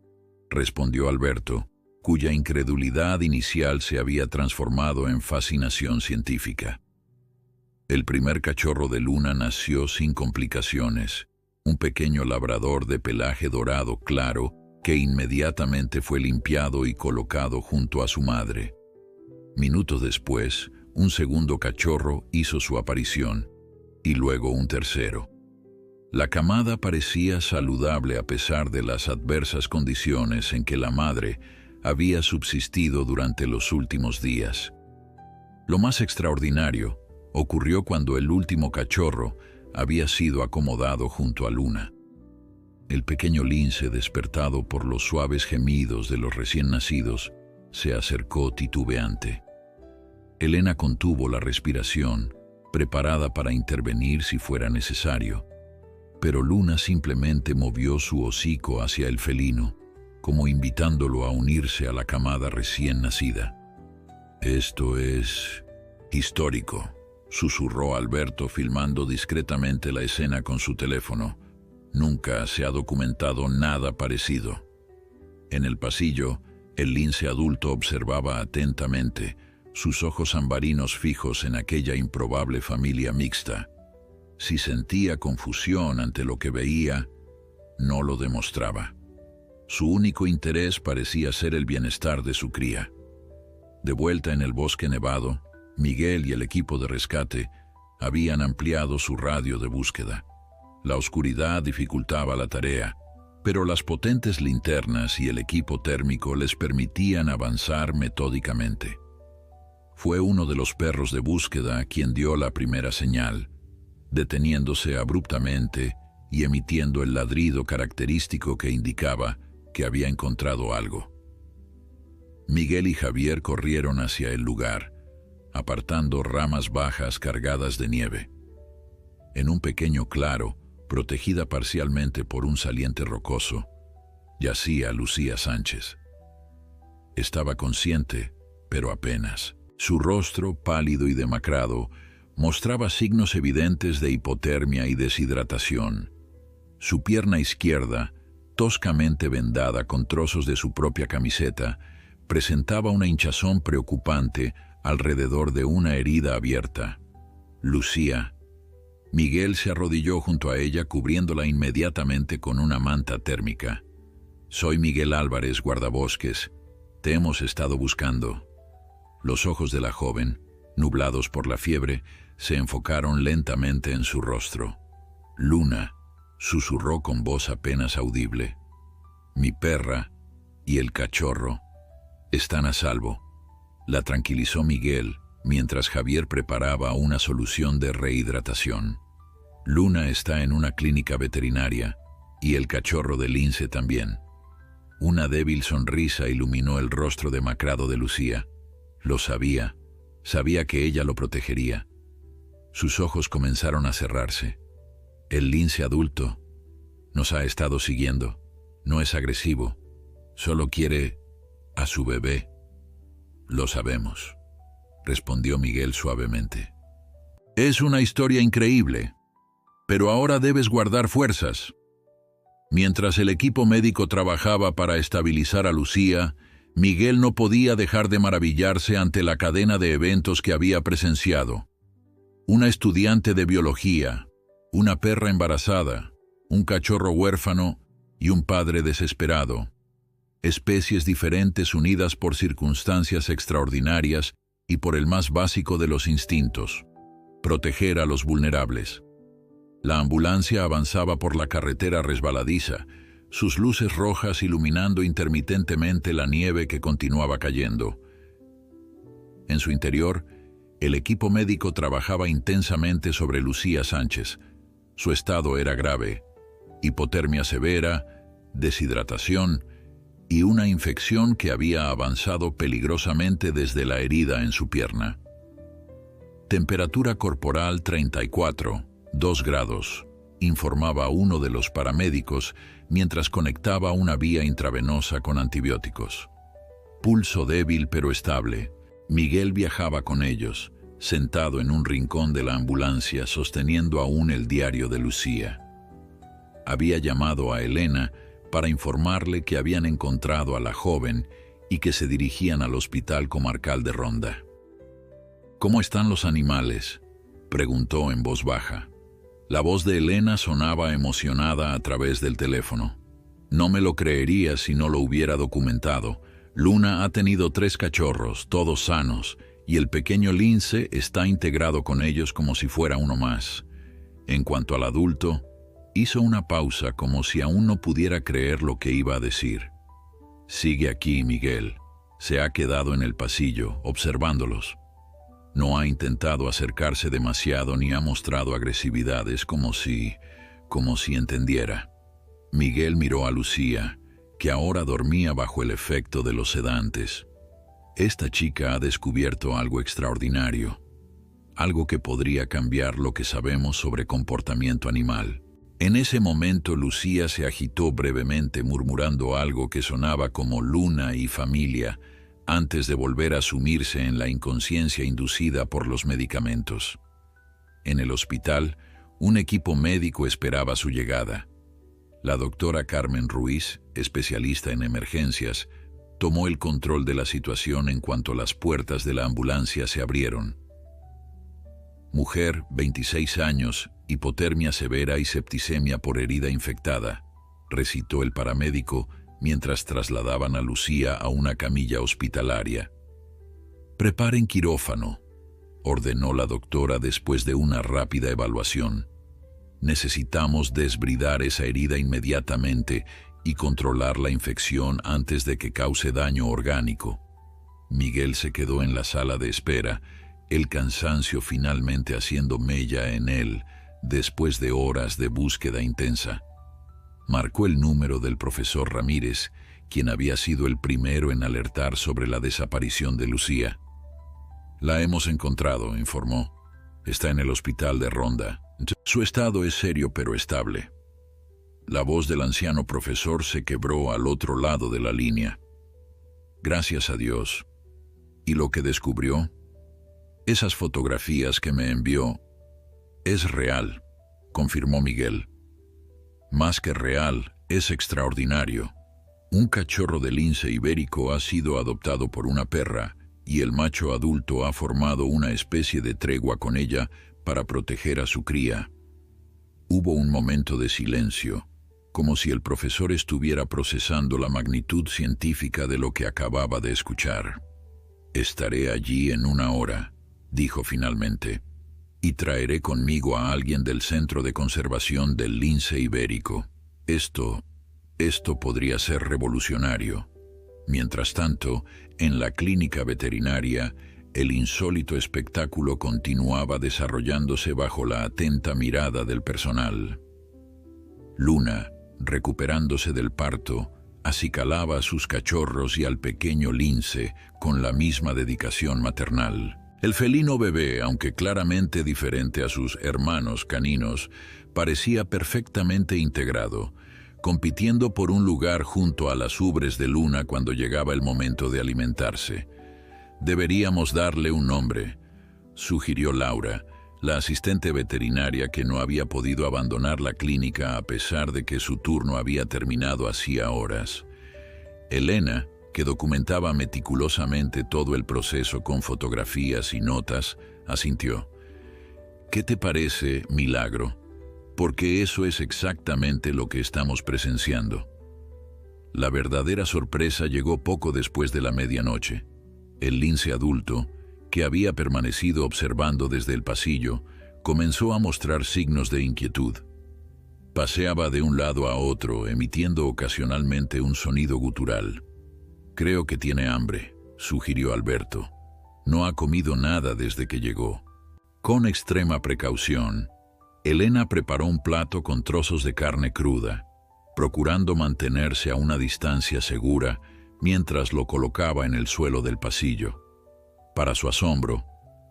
respondió Alberto, cuya incredulidad inicial se había transformado en fascinación científica. El primer cachorro de Luna nació sin complicaciones, un pequeño labrador de pelaje dorado claro que inmediatamente fue limpiado y colocado junto a su madre. Minutos después, un segundo cachorro hizo su aparición, y luego un tercero. La camada parecía saludable a pesar de las adversas condiciones en que la madre había subsistido durante los últimos días. Lo más extraordinario ocurrió cuando el último cachorro había sido acomodado junto a Luna. El pequeño lince, despertado por los suaves gemidos de los recién nacidos, se acercó titubeante. Elena contuvo la respiración, preparada para intervenir si fuera necesario, pero Luna simplemente movió su hocico hacia el felino, como invitándolo a unirse a la camada recién nacida. «Esto es histórico», susurró Alberto, filmando discretamente la escena con su teléfono. «Nunca se ha documentado nada parecido». En el pasillo, el lince adulto observaba atentamente, sus ojos ambarinos fijos en aquella improbable familia mixta. Si sentía confusión ante lo que veía, no lo demostraba. Su único interés parecía ser el bienestar de su cría. De vuelta en el bosque nevado, Miguel y el equipo de rescate habían ampliado su radio de búsqueda. La oscuridad dificultaba la tarea, pero las potentes linternas y el equipo térmico les permitían avanzar metódicamente. Fue uno de los perros de búsqueda quien dio la primera señal, deteniéndose abruptamente y emitiendo el ladrido característico que indicaba que había encontrado algo. Miguel y Javier corrieron hacia el lugar, apartando ramas bajas cargadas de nieve. En un pequeño claro, protegida parcialmente por un saliente rocoso, yacía Lucía Sánchez. Estaba consciente, pero apenas. Su rostro, pálido y demacrado, mostraba signos evidentes de hipotermia y deshidratación. Su pierna izquierda, toscamente vendada con trozos de su propia camiseta, presentaba una hinchazón preocupante alrededor de una herida abierta. «Lucía». Miguel se arrodilló junto a ella, cubriéndola inmediatamente con una manta térmica. «Soy Miguel Álvarez, guardabosques. Te hemos estado buscando». Los ojos de la joven, nublados por la fiebre, se enfocaron lentamente en su rostro. «Luna», susurró con voz apenas audible. «Mi perra y el cachorro están a salvo», la tranquilizó Miguel, mientras Javier preparaba una solución de rehidratación. «Luna está en una clínica veterinaria y el cachorro de lince también». Una débil sonrisa iluminó el rostro demacrado de Lucía. Lo sabía, sabía que ella lo protegería. Sus ojos comenzaron a cerrarse. «El lince adulto nos ha estado siguiendo. No es agresivo, solo quiere a su bebé». «Lo sabemos», respondió Miguel suavemente. «Es una historia increíble, pero ahora debes guardar fuerzas». Mientras el equipo médico trabajaba para estabilizar a Lucía, Miguel no podía dejar de maravillarse ante la cadena de eventos que había presenciado. Una estudiante de biología, una perra embarazada, un cachorro huérfano y un padre desesperado. Especies diferentes unidas por circunstancias extraordinarias y por el más básico de los instintos: proteger a los vulnerables. La ambulancia avanzaba por la carretera resbaladiza, sus luces rojas iluminando intermitentemente la nieve que continuaba cayendo. En su interior, el equipo médico trabajaba intensamente sobre Lucía Sánchez. Su estado era grave: hipotermia severa, deshidratación y una infección que había avanzado peligrosamente desde la herida en su pierna. Temperatura corporal 34,2 grados, informaba uno de los paramédicos mientras conectaba una vía intravenosa con antibióticos. Pulso débil pero estable. Miguel viajaba con ellos, sentado en un rincón de la ambulancia, sosteniendo aún el diario de Lucía. Había llamado a Elena para informarle que habían encontrado a la joven y que se dirigían al Hospital Comarcal de Ronda. «¿Cómo están los animales?», preguntó en voz baja. La voz de Elena sonaba emocionada a través del teléfono. No me lo creería si no lo hubiera documentado. Luna ha tenido 3 cachorros, todos sanos, y el pequeño lince está integrado con ellos como si fuera uno más. En cuanto al adulto, hizo una pausa como si aún no pudiera creer lo que iba a decir. Sigue aquí, Miguel. Se ha quedado en el pasillo, observándolos. No ha intentado acercarse demasiado ni ha mostrado agresividad, es como si entendiera. Miguel miró a Lucía, que ahora dormía bajo el efecto de los sedantes. Esta chica ha descubierto algo extraordinario, algo que podría cambiar lo que sabemos sobre comportamiento animal. En ese momento Lucía se agitó brevemente murmurando algo que sonaba como Luna y familia, antes de volver a sumirse en la inconsciencia inducida por los medicamentos. En el hospital, un equipo médico esperaba su llegada. La doctora Carmen Ruiz, especialista en emergencias, tomó el control de la situación en cuanto las puertas de la ambulancia se abrieron. Mujer, 26 años, hipotermia severa y septicemia por herida infectada, recitó el paramédico mientras trasladaban a Lucía a una camilla hospitalaria. «Preparen quirófano», ordenó la doctora después de una rápida evaluación. «Necesitamos desbridar esa herida inmediatamente y controlar la infección antes de que cause daño orgánico». Miguel se quedó en la sala de espera, el cansancio finalmente haciendo mella en él después de horas de búsqueda intensa. Marcó el número del profesor Ramírez, quien había sido el primero en alertar sobre la desaparición de Lucía. «La hemos encontrado», informó. «Está en el hospital de Ronda. Su estado es serio pero estable». La voz del anciano profesor se quebró al otro lado de la línea. «Gracias a Dios». «¿Y lo que descubrió?» «Esas fotografías que me envió». «Es real», confirmó Miguel. «Más que real, es extraordinario. Un cachorro de lince ibérico ha sido adoptado por una perra y el macho adulto ha formado una especie de tregua con ella para proteger a su cría». Hubo un momento de silencio, como si el profesor estuviera procesando la magnitud científica de lo que acababa de escuchar. «Estaré allí en 1 hora», dijo finalmente, «y traeré conmigo a alguien del Centro de Conservación del Lince Ibérico. Esto podría ser revolucionario». Mientras tanto, en la clínica veterinaria, el insólito espectáculo continuaba desarrollándose bajo la atenta mirada del personal. Luna, recuperándose del parto, acicalaba a sus cachorros y al pequeño lince con la misma dedicación maternal. El felino bebé, aunque claramente diferente a sus hermanos caninos, parecía perfectamente integrado, compitiendo por un lugar junto a las ubres de Luna cuando llegaba el momento de alimentarse. «Deberíamos darle un nombre», sugirió Laura, la asistente veterinaria que no había podido abandonar la clínica a pesar de que su turno había terminado hacía horas. Elena, que documentaba meticulosamente todo el proceso con fotografías y notas, asintió. «¿Qué te parece, Milagro? Porque eso es exactamente lo que estamos presenciando». La verdadera sorpresa llegó poco después de la medianoche. El lince adulto, que había permanecido observando desde el pasillo, comenzó a mostrar signos de inquietud. Paseaba de un lado a otro, emitiendo ocasionalmente un sonido gutural. «Creo que tiene hambre», sugirió Alberto. «No ha comido nada desde que llegó». Con extrema precaución, Elena preparó un plato con trozos de carne cruda, procurando mantenerse a una distancia segura mientras lo colocaba en el suelo del pasillo. Para su asombro,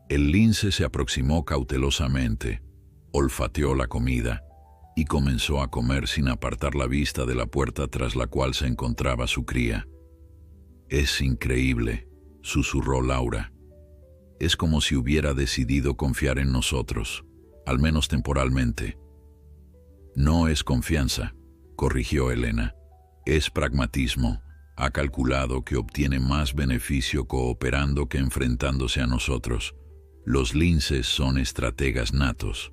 el lince se aproximó cautelosamente, olfateó la comida y comenzó a comer sin apartar la vista de la puerta tras la cual se encontraba su cría. «Es increíble», susurró Laura. «Es como si hubiera decidido confiar en nosotros, al menos temporalmente». «No es confianza», corrigió Elena. «Es pragmatismo. Ha calculado que obtiene más beneficio cooperando que enfrentándose a nosotros. Los linces son estrategas natos».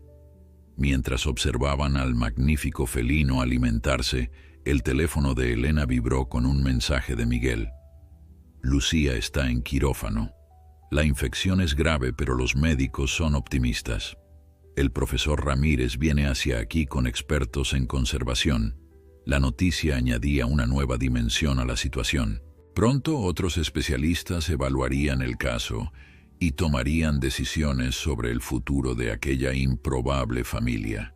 Mientras observaban al magnífico felino alimentarse, El teléfono de Elena vibró con un mensaje de Miguel. Lucía está en quirófano. La infección es grave, pero los médicos son optimistas. El profesor Ramírez viene hacia aquí con expertos en conservación. La noticia añadía una nueva dimensión a la situación. Pronto otros especialistas evaluarían el caso y tomarían decisiones sobre el futuro de aquella improbable familia.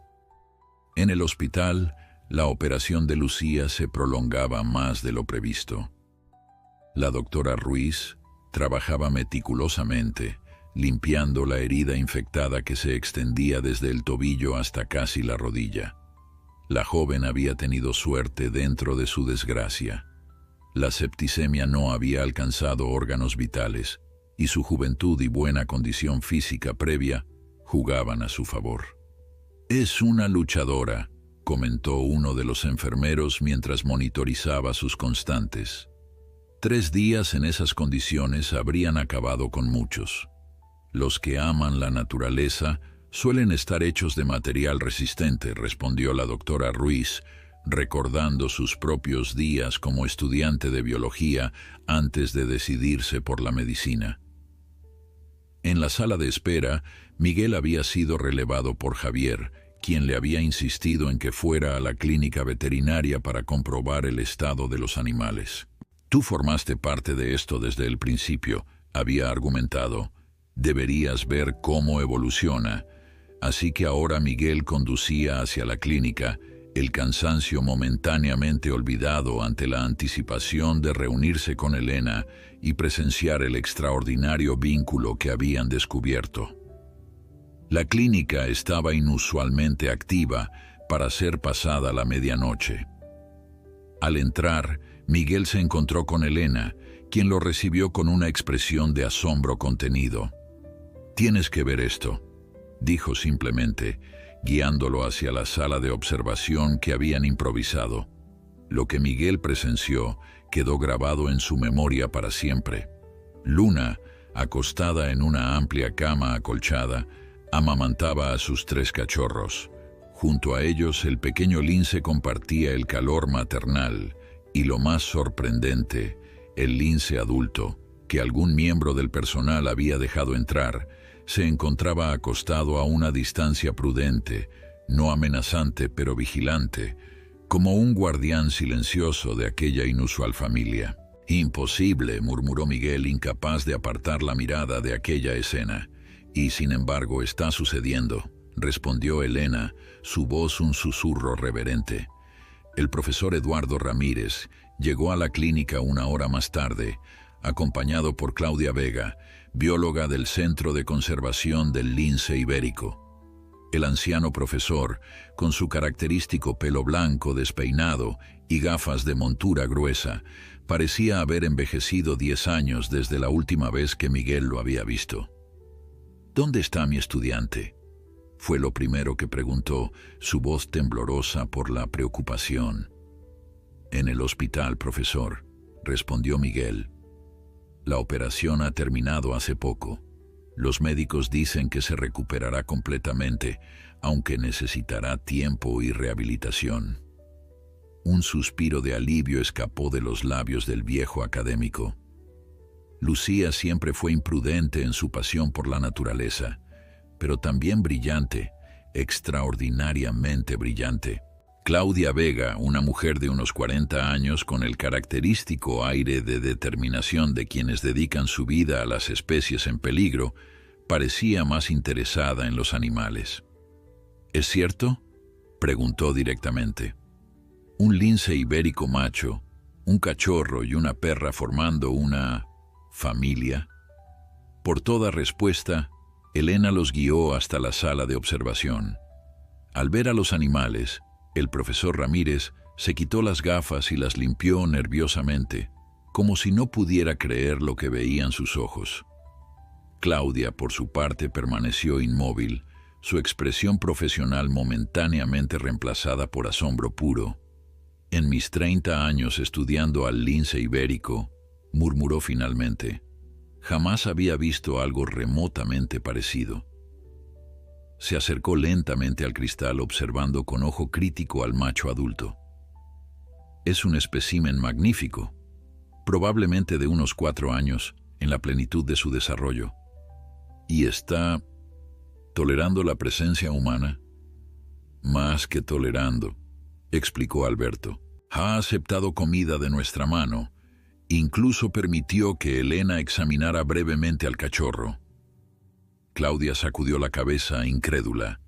En el hospital, la operación de Lucía se prolongaba más de lo previsto. La doctora Ruiz trabajaba meticulosamente, limpiando la herida infectada que se extendía desde el tobillo hasta casi la rodilla. La joven había tenido suerte dentro de su desgracia. La septicemia no había alcanzado órganos vitales, y su juventud y buena condición física previa jugaban a su favor. «Es una luchadora», comentó uno de los enfermeros mientras monitorizaba sus constantes. 3 días en esas condiciones habrían acabado con muchos. Los que aman la naturaleza suelen estar hechos de material resistente, respondió la doctora Ruiz, recordando sus propios días como estudiante de biología antes de decidirse por la medicina. En la sala de espera, Miguel había sido relevado por Javier, quien le había insistido en que fuera a la clínica veterinaria para comprobar el estado de los animales. «Tú formaste parte de esto desde el principio», había argumentado. «Deberías ver cómo evoluciona». Así que ahora Miguel conducía hacia la clínica, el cansancio momentáneamente olvidado ante la anticipación de reunirse con Elena y presenciar el extraordinario vínculo que habían descubierto. La clínica estaba inusualmente activa para ser pasada la medianoche. Al entrar, Miguel se encontró con Elena, quien lo recibió con una expresión de asombro contenido. «Tienes que ver esto», dijo simplemente, guiándolo hacia la sala de observación que habían improvisado. Lo que Miguel presenció quedó grabado en su memoria para siempre. Luna, acostada en una amplia cama acolchada, amamantaba a sus 3 cachorros. Junto a ellos, el pequeño lince compartía el calor maternal y, lo más sorprendente, el lince adulto, que algún miembro del personal había dejado entrar, se encontraba acostado a una distancia prudente, no amenazante pero vigilante, como un guardián silencioso de aquella inusual familia. «Imposible», murmuró Miguel, incapaz de apartar la mirada de aquella escena. «Y sin embargo está sucediendo», respondió Elena, su voz un susurro reverente. El profesor Eduardo Ramírez llegó a la clínica 1 hora más tarde, acompañado por Claudia Vega, bióloga del Centro de Conservación del Lince Ibérico. El anciano profesor, con su característico pelo blanco despeinado y gafas de montura gruesa, parecía haber envejecido 10 años desde la última vez que Miguel lo había visto. «¿Dónde está mi estudiante?», fue lo primero que preguntó, su voz temblorosa por la preocupación. «En el hospital, profesor», respondió Miguel. «La operación ha terminado hace poco. Los médicos dicen que se recuperará completamente, aunque necesitará tiempo y rehabilitación». Un suspiro de alivio escapó de los labios del viejo académico. Lucía siempre fue imprudente en su pasión por la naturaleza, pero también brillante, extraordinariamente brillante. Claudia Vega, una mujer de unos 40 años con el característico aire de determinación de quienes dedican su vida a las especies en peligro, parecía más interesada en los animales. «¿Es cierto?», preguntó directamente. «Un lince ibérico macho, un cachorro y una perra formando una familia». Por toda respuesta, Elena los guió hasta la sala de observación. Al ver a los animales, el profesor Ramírez se quitó las gafas y las limpió nerviosamente, como si no pudiera creer lo que veían sus ojos. Claudia, por su parte, permaneció inmóvil, su expresión profesional momentáneamente reemplazada por asombro puro. «En mis 30 años estudiando al lince ibérico», murmuró finalmente, «jamás había visto algo remotamente parecido». Se acercó lentamente al cristal observando con ojo crítico al macho adulto. Es un espécimen magnífico, probablemente de unos 4 años, en la plenitud de su desarrollo. Y está tolerando la presencia humana. Más que tolerando, explicó Alberto. Ha aceptado comida de nuestra mano. Incluso permitió que Elena examinara brevemente al cachorro. Claudia sacudió la cabeza, incrédula.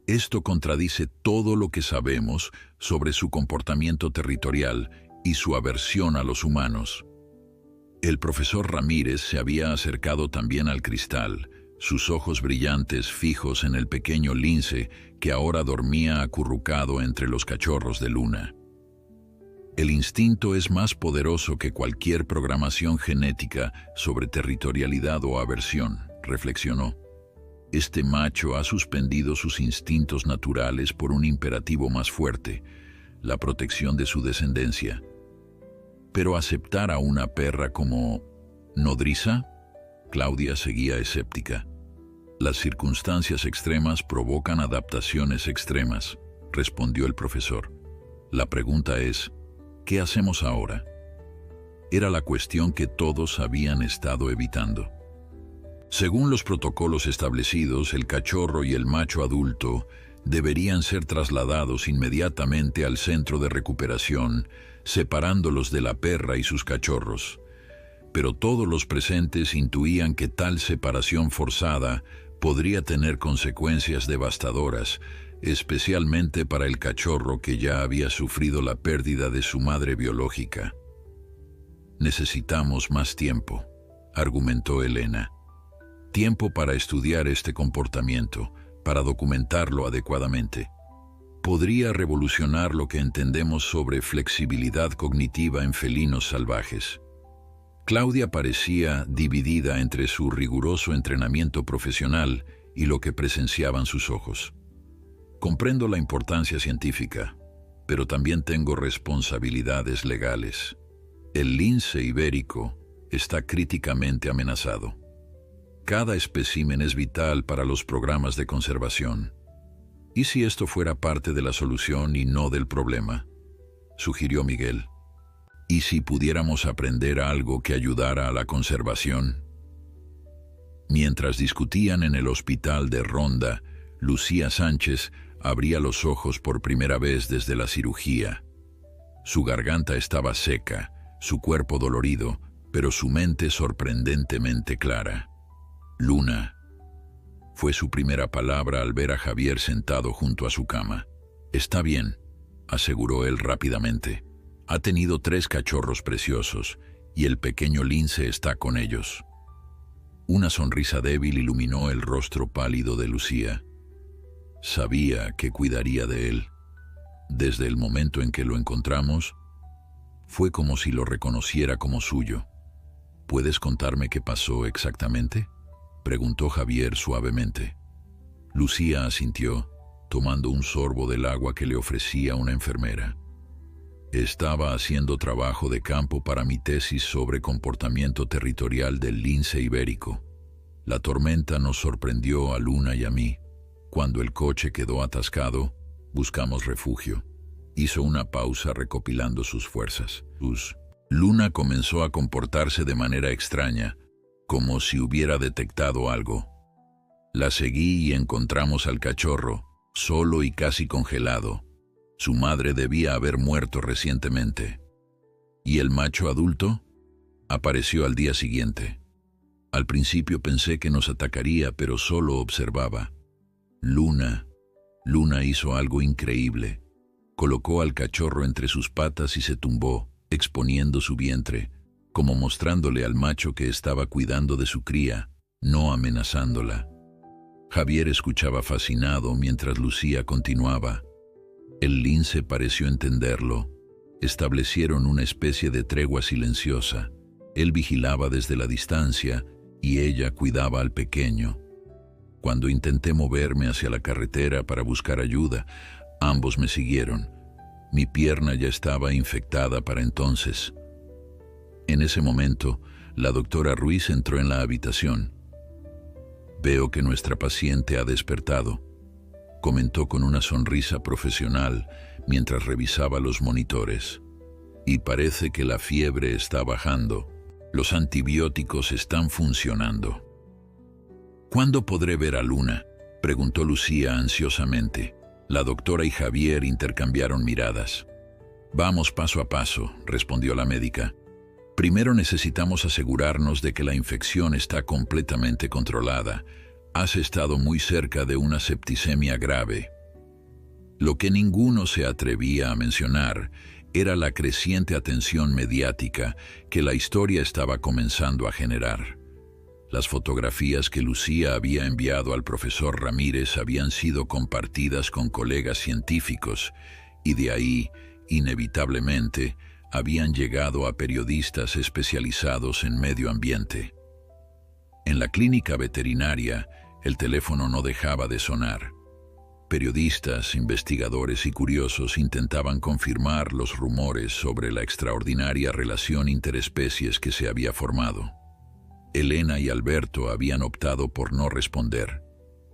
Esto contradice todo lo que sabemos sobre su comportamiento territorial y su aversión a los humanos. El profesor Ramírez se había acercado también al cristal, sus ojos brillantes fijos en el pequeño lince que ahora dormía acurrucado entre los cachorros de Luna. El instinto es más poderoso que cualquier programación genética sobre territorialidad o aversión, reflexionó. Este macho ha suspendido sus instintos naturales por un imperativo más fuerte, la protección de su descendencia. Pero aceptar a una perra como nodriza, Claudia seguía escéptica. Las circunstancias extremas provocan adaptaciones extremas, respondió el profesor. La pregunta es, ¿qué hacemos ahora? Era la cuestión que todos habían estado evitando. Según los protocolos establecidos, el cachorro y el macho adulto deberían ser trasladados inmediatamente al centro de recuperación, separándolos de la perra y sus cachorros. Pero todos los presentes intuían que tal separación forzada podría tener consecuencias devastadoras, especialmente para el cachorro que ya había sufrido la pérdida de su madre biológica. Necesitamos más tiempo, argumentó Elena. Tiempo para estudiar este comportamiento, para documentarlo adecuadamente. Podría revolucionar lo que entendemos sobre flexibilidad cognitiva en felinos salvajes. Claudia parecía dividida entre su riguroso entrenamiento profesional y lo que presenciaban sus ojos. Comprendo la importancia científica, pero también tengo responsabilidades legales. El lince ibérico está críticamente amenazado. Cada espécimen es vital para los programas de conservación. ¿Y si esto fuera parte de la solución y no del problema?, sugirió Miguel. ¿Y si pudiéramos aprender algo que ayudara a la conservación? Mientras discutían en el hospital de Ronda, Lucía Sánchez abría los ojos por primera vez desde la cirugía. Su garganta estaba seca, su cuerpo dolorido, pero su mente sorprendentemente clara. Luna, fue su primera palabra al ver a Javier sentado junto a su cama. Está bien, aseguró él rápidamente. Ha tenido 3 cachorros preciosos y el pequeño lince está con ellos. Una sonrisa débil iluminó el rostro pálido de Lucía. Sabía que cuidaría de él. Desde el momento en que lo encontramos, fue como si lo reconociera como suyo. ¿Puedes contarme qué pasó exactamente?, preguntó Javier suavemente. Lucía asintió, tomando un sorbo del agua que le ofrecía una enfermera. Estaba haciendo trabajo de campo para mi tesis sobre comportamiento territorial del lince ibérico. La tormenta nos sorprendió a Luna y a mí. Cuando el coche quedó atascado, buscamos refugio. Hizo una pausa recopilando sus fuerzas. Luna comenzó a comportarse de manera extraña, como si hubiera detectado algo. La seguí y encontramos al cachorro, solo y casi congelado. Su madre debía haber muerto recientemente. ¿Y el macho adulto? Apareció al día siguiente. Al principio pensé que nos atacaría, pero solo observaba. Luna hizo algo increíble. Colocó al cachorro entre sus patas y se tumbó, exponiendo su vientre, como mostrándole al macho que estaba cuidando de su cría, no amenazándola. Javier escuchaba fascinado mientras Lucía continuaba. El lince pareció entenderlo. Establecieron una especie de tregua silenciosa. Él vigilaba desde la distancia y ella cuidaba al pequeño. Cuando intenté moverme hacia la carretera para buscar ayuda, ambos me siguieron. Mi pierna ya estaba infectada para entonces. En ese momento, la doctora Ruiz entró en la habitación. Veo que nuestra paciente ha despertado, comentó con una sonrisa profesional mientras revisaba los monitores. Y parece que la fiebre está bajando. Los antibióticos están funcionando. ¿Cuándo podré ver a Luna?, preguntó Lucía ansiosamente. La doctora y Javier intercambiaron miradas. Vamos paso a paso, respondió la médica. Primero necesitamos asegurarnos de que la infección está completamente controlada. Has estado muy cerca de una septicemia grave. Lo que ninguno se atrevía a mencionar era la creciente atención mediática que la historia estaba comenzando a generar. Las fotografías que Lucía había enviado al profesor Ramírez habían sido compartidas con colegas científicos y de ahí, inevitablemente, habían llegado a periodistas especializados en medio ambiente. En la clínica veterinaria, el teléfono no dejaba de sonar. Periodistas, investigadores y curiosos intentaban confirmar los rumores sobre la extraordinaria relación interespecies que se había formado. Elena y Alberto habían optado por no responder,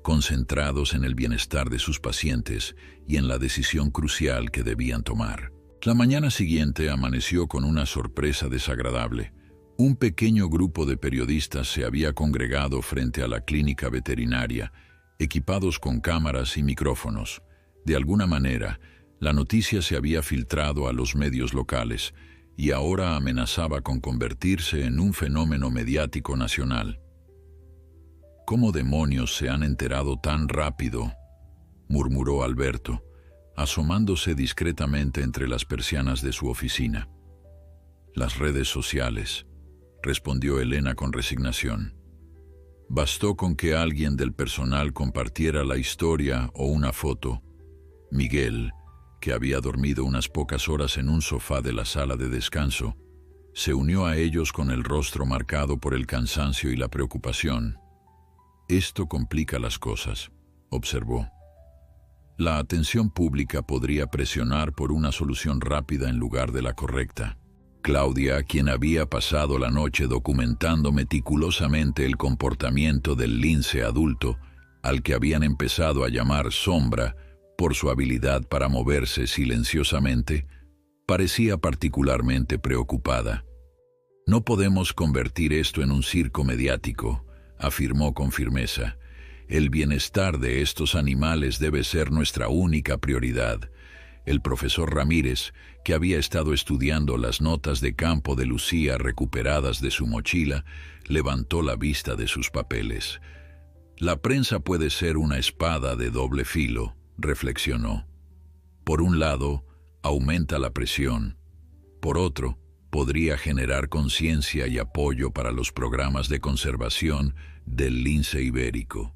concentrados en el bienestar de sus pacientes y en la decisión crucial que debían tomar. La mañana siguiente amaneció con una sorpresa desagradable. Un pequeño grupo de periodistas se había congregado frente a la clínica veterinaria, equipados con cámaras y micrófonos. De alguna manera, la noticia se había filtrado a los medios locales y ahora amenazaba con convertirse en un fenómeno mediático nacional. ¿Cómo demonios se han enterado tan rápido?, murmuró Alberto, asomándose discretamente entre las persianas de su oficina. Las redes sociales, respondió Elena con resignación. Bastó con que alguien del personal compartiera la historia o una foto. Miguel, que había dormido unas pocas horas en un sofá de la sala de descanso, se unió a ellos con el rostro marcado por el cansancio y la preocupación. Esto complica las cosas, observó. La atención pública podría presionar por una solución rápida en lugar de la correcta. Claudia, quien había pasado la noche documentando meticulosamente el comportamiento del lince adulto, al que habían empezado a llamar Sombra, por su habilidad para moverse silenciosamente, parecía particularmente preocupada. No podemos convertir esto en un circo mediático, afirmó con firmeza. El bienestar de estos animales debe ser nuestra única prioridad. El profesor Ramírez, que había estado estudiando las notas de campo de Lucía recuperadas de su mochila, levantó la vista de sus papeles. La prensa puede ser una espada de doble filo, reflexionó. Por un lado, aumenta la presión. Por otro, podría generar conciencia y apoyo para los programas de conservación del lince ibérico.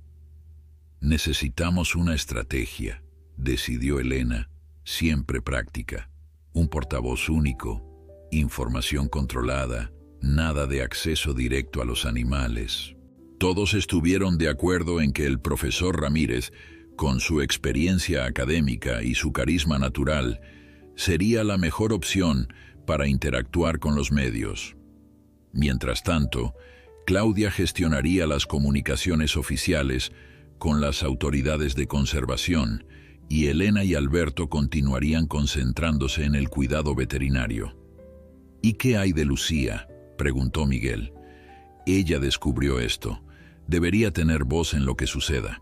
Necesitamos una estrategia, decidió Elena, siempre práctica. Un portavoz único, información controlada, nada de acceso directo a los animales. Todos estuvieron de acuerdo en que el profesor Ramírez, con su experiencia académica y su carisma natural, sería la mejor opción para interactuar con los medios. Mientras tanto, Claudia gestionaría las comunicaciones oficiales con las autoridades de conservación y Elena y Alberto continuarían concentrándose en el cuidado veterinario. ¿Y qué hay de Lucía?, preguntó Miguel. Ella descubrió esto. Debería tener voz en lo que suceda.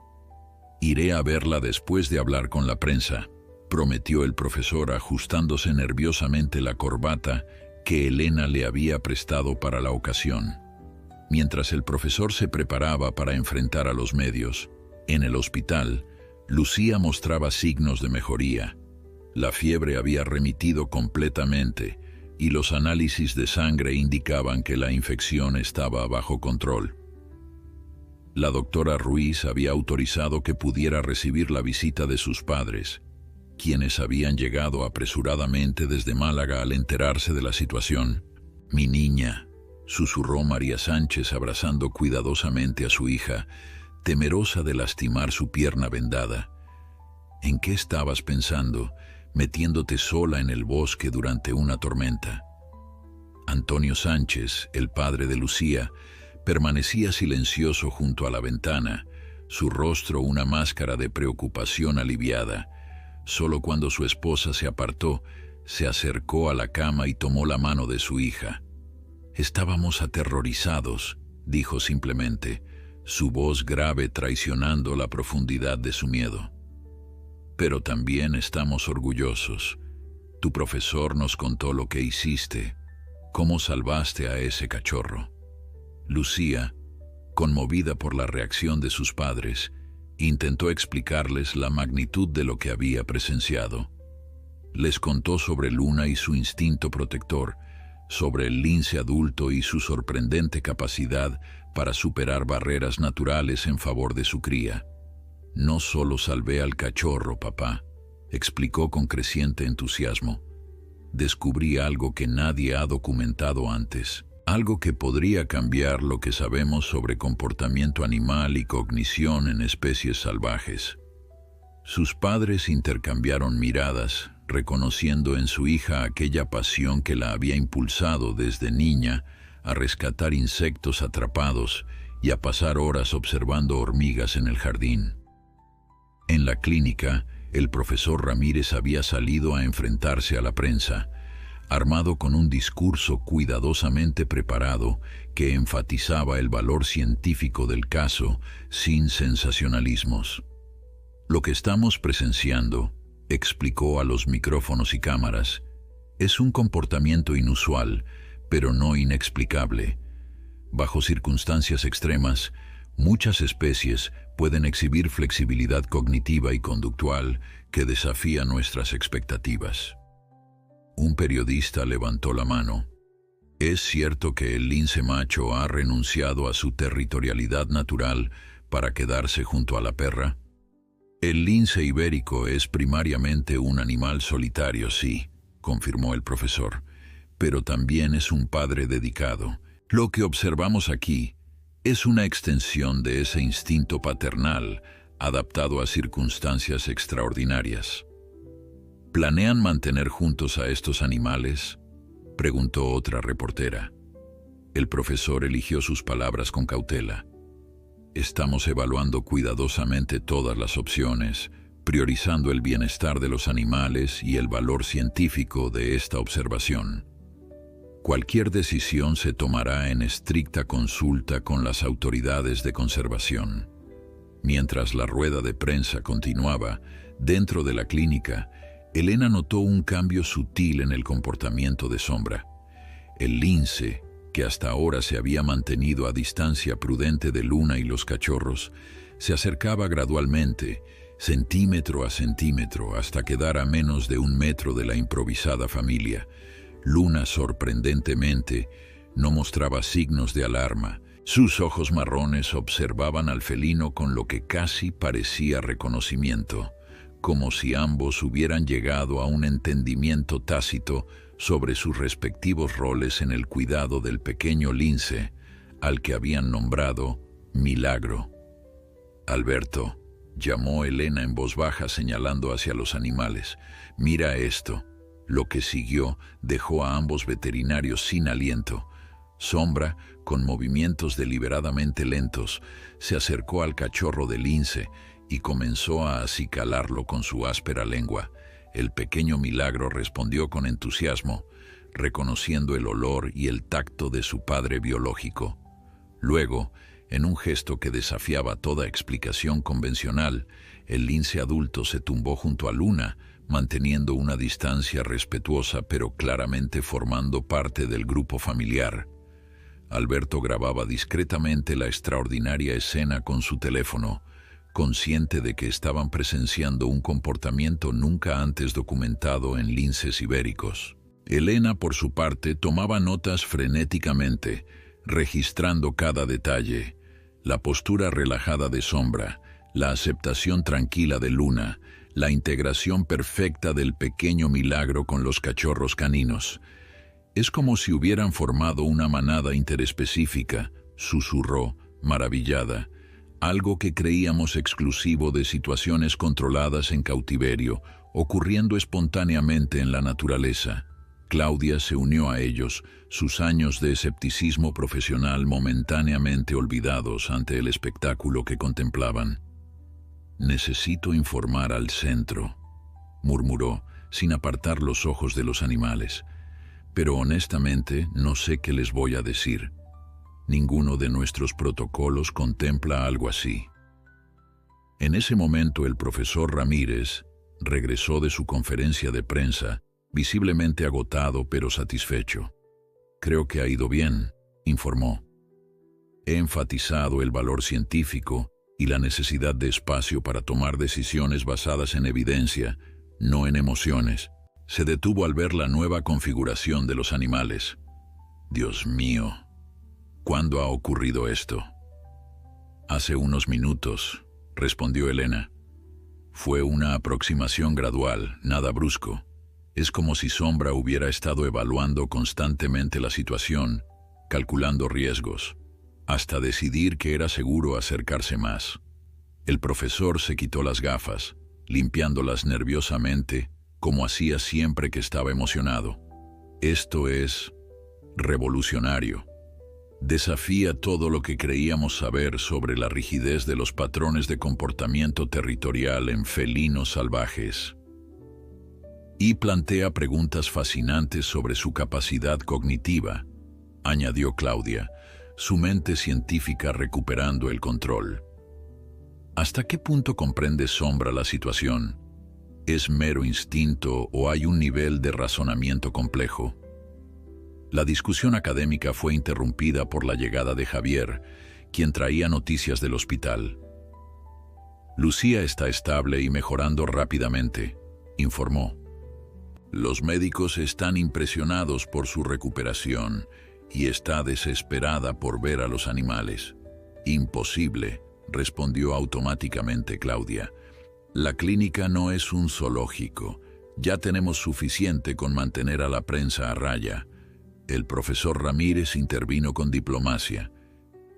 Iré a verla después de hablar con la prensa, prometió el profesor ajustándose nerviosamente la corbata que Elena le había prestado para la ocasión. Mientras el profesor se preparaba para enfrentar a los medios, en el hospital, Lucía mostraba signos de mejoría. La fiebre había remitido completamente y los análisis de sangre indicaban que la infección estaba bajo control. La doctora Ruiz había autorizado que pudiera recibir la visita de sus padres, quienes habían llegado apresuradamente desde Málaga al enterarse de la situación. «Mi niña», susurró María Sánchez abrazando cuidadosamente a su hija, temerosa de lastimar su pierna vendada. «¿En qué estabas pensando, metiéndote sola en el bosque durante una tormenta?» Antonio Sánchez, el padre de Lucía, permanecía silencioso junto a la ventana, su rostro una máscara de preocupación aliviada. Solo cuando su esposa se apartó, se acercó a la cama y tomó la mano de su hija. «Estábamos aterrorizados», dijo simplemente, su voz grave traicionando la profundidad de su miedo. «Pero también estamos orgullosos. Tu profesor nos contó lo que hiciste, cómo salvaste a ese cachorro». Lucía, conmovida por la reacción de sus padres, intentó explicarles la magnitud de lo que había presenciado. Les contó sobre Luna y su instinto protector, sobre el lince adulto y su sorprendente capacidad para superar barreras naturales en favor de su cría. «No solo salvé al cachorro, papá», explicó con creciente entusiasmo. «Descubrí algo que nadie ha documentado antes, algo que podría cambiar lo que sabemos sobre comportamiento animal y cognición en especies salvajes». Sus padres intercambiaron miradas, reconociendo en su hija aquella pasión que la había impulsado desde niña a rescatar insectos atrapados y a pasar horas observando hormigas en el jardín. En la clínica, el profesor Ramírez había salido a enfrentarse a la prensa, armado con un discurso cuidadosamente preparado que enfatizaba el valor científico del caso sin sensacionalismos. «Lo que estamos presenciando», explicó a los micrófonos y cámaras, «es un comportamiento inusual, pero no inexplicable. Bajo circunstancias extremas, muchas especies pueden exhibir flexibilidad cognitiva y conductual que desafía nuestras expectativas». Un periodista levantó la mano. «¿Es cierto que el lince macho ha renunciado a su territorialidad natural para quedarse junto a la perra?» «El lince ibérico es primariamente un animal solitario, sí», confirmó el profesor, «pero también es un padre dedicado. Lo que observamos aquí es una extensión de ese instinto paternal adaptado a circunstancias extraordinarias». «¿Planean mantener juntos a estos animales?», preguntó otra reportera. El profesor eligió sus palabras con cautela. «Estamos evaluando cuidadosamente todas las opciones, priorizando el bienestar de los animales y el valor científico de esta observación. Cualquier decisión se tomará en estricta consulta con las autoridades de conservación». Mientras la rueda de prensa continuaba, dentro de la clínica, Elena notó un cambio sutil en el comportamiento de Sombra. El lince, que hasta ahora se había mantenido a distancia prudente de Luna y los cachorros, se acercaba gradualmente, centímetro a centímetro, hasta quedar a menos de 1 metro de la improvisada familia. Luna, sorprendentemente, no mostraba signos de alarma. Sus ojos marrones observaban al felino con lo que casi parecía reconocimiento, como si ambos hubieran llegado a un entendimiento tácito sobre sus respectivos roles en el cuidado del pequeño lince, al que habían nombrado Milagro. «Alberto», llamó Elena en voz baja señalando hacia los animales, «mira esto». Lo que siguió dejó a ambos veterinarios sin aliento. Sombra, con movimientos deliberadamente lentos, se acercó al cachorro de lince y comenzó a acicalarlo con su áspera lengua. El pequeño Milagro respondió con entusiasmo, reconociendo el olor y el tacto de su padre biológico. Luego, en un gesto que desafiaba toda explicación convencional, el lince adulto se tumbó junto a Luna, manteniendo una distancia respetuosa pero claramente formando parte del grupo familiar. Alberto grababa discretamente la extraordinaria escena con su teléfono, consciente de que estaban presenciando un comportamiento nunca antes documentado en linces ibéricos. Elena, por su parte, tomaba notas frenéticamente, registrando cada detalle: la postura relajada de Sombra, la aceptación tranquila de Luna, la integración perfecta del pequeño Milagro con los cachorros caninos. «Es como si hubieran formado una manada interespecífica», susurró, maravillada, «algo que creíamos exclusivo de situaciones controladas en cautiverio, ocurriendo espontáneamente en la naturaleza». Claudia se unió a ellos, sus años de escepticismo profesional momentáneamente olvidados ante el espectáculo que contemplaban. «Necesito informar al centro», murmuró, sin apartar los ojos de los animales. Pero honestamente no sé qué les voy a decir. Ninguno de nuestros protocolos contempla algo así. En ese momento el profesor Ramírez regresó de su conferencia de prensa, visiblemente agotado pero satisfecho. Creo que ha ido bien, informó. He enfatizado el valor científico y la necesidad de espacio para tomar decisiones basadas en evidencia, no en emociones. Se detuvo al ver la nueva configuración de los animales. Dios mío, ¿cuándo ha ocurrido esto? Hace unos minutos, respondió Elena. Fue una aproximación gradual, nada brusco. Es como si Sombra hubiera estado evaluando constantemente la situación, calculando riesgos, hasta decidir que era seguro acercarse más. El profesor se quitó las gafas, limpiándolas nerviosamente, como hacía siempre que estaba emocionado. Esto es revolucionario. Desafía todo lo que creíamos saber sobre la rigidez de los patrones de comportamiento territorial en felinos salvajes. Y plantea preguntas fascinantes sobre su capacidad cognitiva, añadió Claudia, su mente científica recuperando el control. ¿Hasta qué punto comprende Sombra la situación? ¿Es mero instinto o hay un nivel de razonamiento complejo? La discusión académica fue interrumpida por la llegada de Javier, quien traía noticias del hospital. Lucía está estable y mejorando rápidamente, informó. Los médicos están impresionados por su recuperación y está desesperada por ver a los animales. Imposible, respondió automáticamente Claudia. La clínica no es un zoológico. Ya tenemos suficiente con mantener a la prensa a raya. El profesor Ramírez intervino con diplomacia.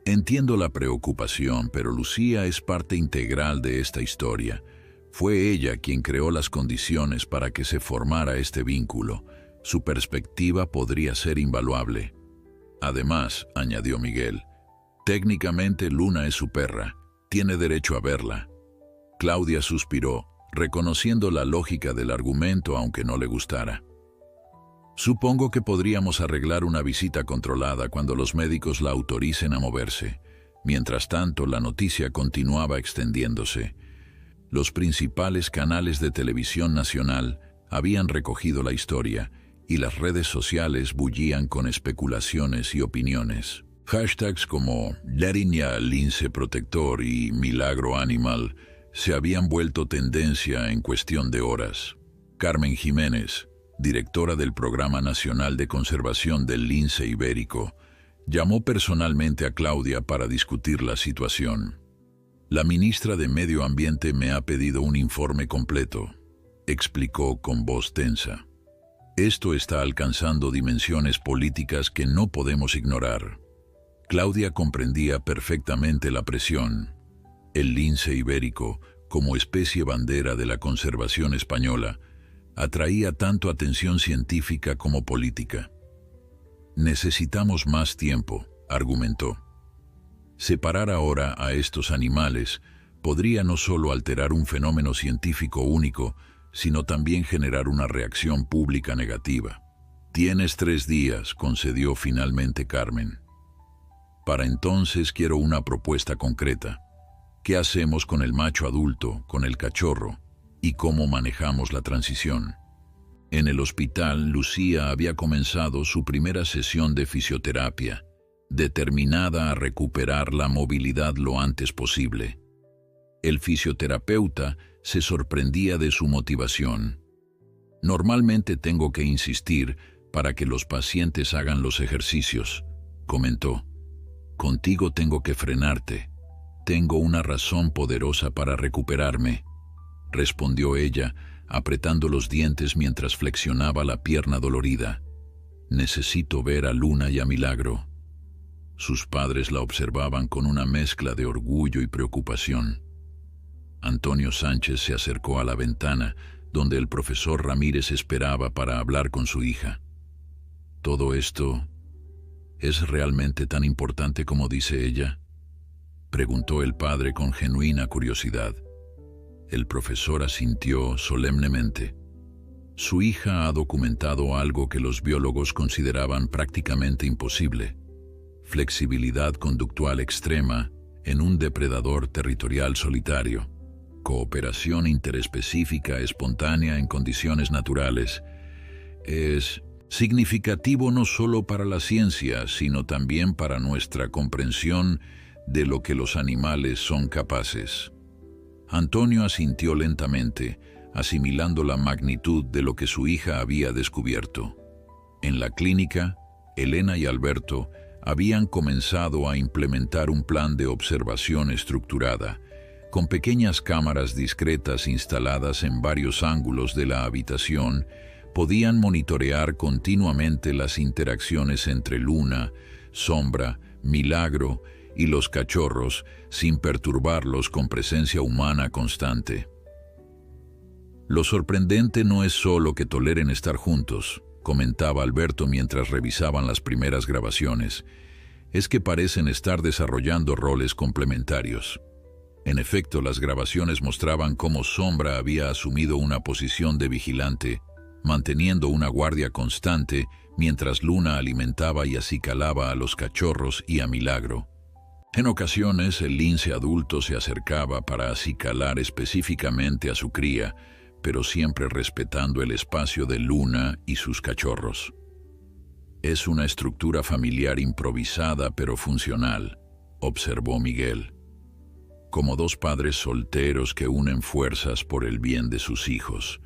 Entiendo la preocupación, pero Lucía es parte integral de esta historia. Fue ella quien creó las condiciones para que se formara este vínculo. Su perspectiva podría ser invaluable. Además, añadió Miguel, técnicamente Luna es su perra. Tiene derecho a verla. Claudia suspiró, reconociendo la lógica del argumento aunque no le gustara. Supongo que podríamos arreglar una visita controlada cuando los médicos la autoricen a moverse. Mientras tanto, la noticia continuaba extendiéndose. Los principales canales de televisión nacional habían recogido la historia y las redes sociales bullían con especulaciones y opiniones. Hashtags como Lariña Lince Protector y Milagro Animal se habían vuelto tendencia en cuestión de horas. Carmen Jiménez, directora del Programa Nacional de Conservación del Lince Ibérico, llamó personalmente a Claudia para discutir la situación. La ministra de Medio Ambiente me ha pedido un informe completo, explicó con voz tensa. Esto está alcanzando dimensiones políticas que no podemos ignorar. Claudia comprendía perfectamente la presión. El lince ibérico, como especie bandera de la conservación española, atraía tanto atención científica como política. Necesitamos más tiempo, argumentó. Separar ahora a estos animales podría no solo alterar un fenómeno científico único, sino también generar una reacción pública negativa. Tienes 3 días, concedió finalmente Carmen. Para entonces quiero una propuesta concreta. ¿Qué hacemos con el macho adulto, con el cachorro, y cómo manejamos la transición? En el hospital, Lucía había comenzado su primera sesión de fisioterapia, determinada a recuperar la movilidad lo antes posible. El fisioterapeuta se sorprendía de su motivación. Normalmente tengo que insistir para que los pacientes hagan los ejercicios, comentó. Contigo tengo que frenarte. Tengo una razón poderosa para recuperarme, respondió ella, apretando los dientes mientras flexionaba la pierna dolorida. Necesito ver a Luna y a Milagro. Sus padres la observaban con una mezcla de orgullo y preocupación. Antonio Sánchez se acercó a la ventana, donde el profesor Ramírez esperaba para hablar con su hija. ¿Todo esto es realmente tan importante como dice ella?, preguntó el padre con genuina curiosidad. El profesor asintió solemnemente. Su hija ha documentado algo que los biólogos consideraban prácticamente imposible: flexibilidad conductual extrema en un depredador territorial solitario, cooperación interespecífica espontánea en condiciones naturales. Es significativo no solo para la ciencia, sino también para nuestra comprensión de lo que los animales son capaces. Antonio asintió lentamente, asimilando la magnitud de lo que su hija había descubierto. En la clínica, Elena y Alberto habían comenzado a implementar un plan de observación estructurada, con pequeñas cámaras discretas instaladas en varios ángulos de la habitación. Podían monitorear continuamente las interacciones entre Luna, Sombra, Milagro y los cachorros sin perturbarlos con presencia humana constante. Lo sorprendente no es solo que toleren estar juntos, comentaba Alberto mientras revisaban las primeras grabaciones, es que parecen estar desarrollando roles complementarios. En efecto, las grabaciones mostraban cómo Sombra había asumido una posición de vigilante, manteniendo una guardia constante mientras Luna alimentaba y acicalaba a los cachorros y a Milagro. En ocasiones, el lince adulto se acercaba para acicalar específicamente a su cría, pero siempre respetando el espacio de Luna y sus cachorros. Es una estructura familiar improvisada pero funcional, observó Miguel. Como dos padres solteros que unen fuerzas por el bien de sus hijos.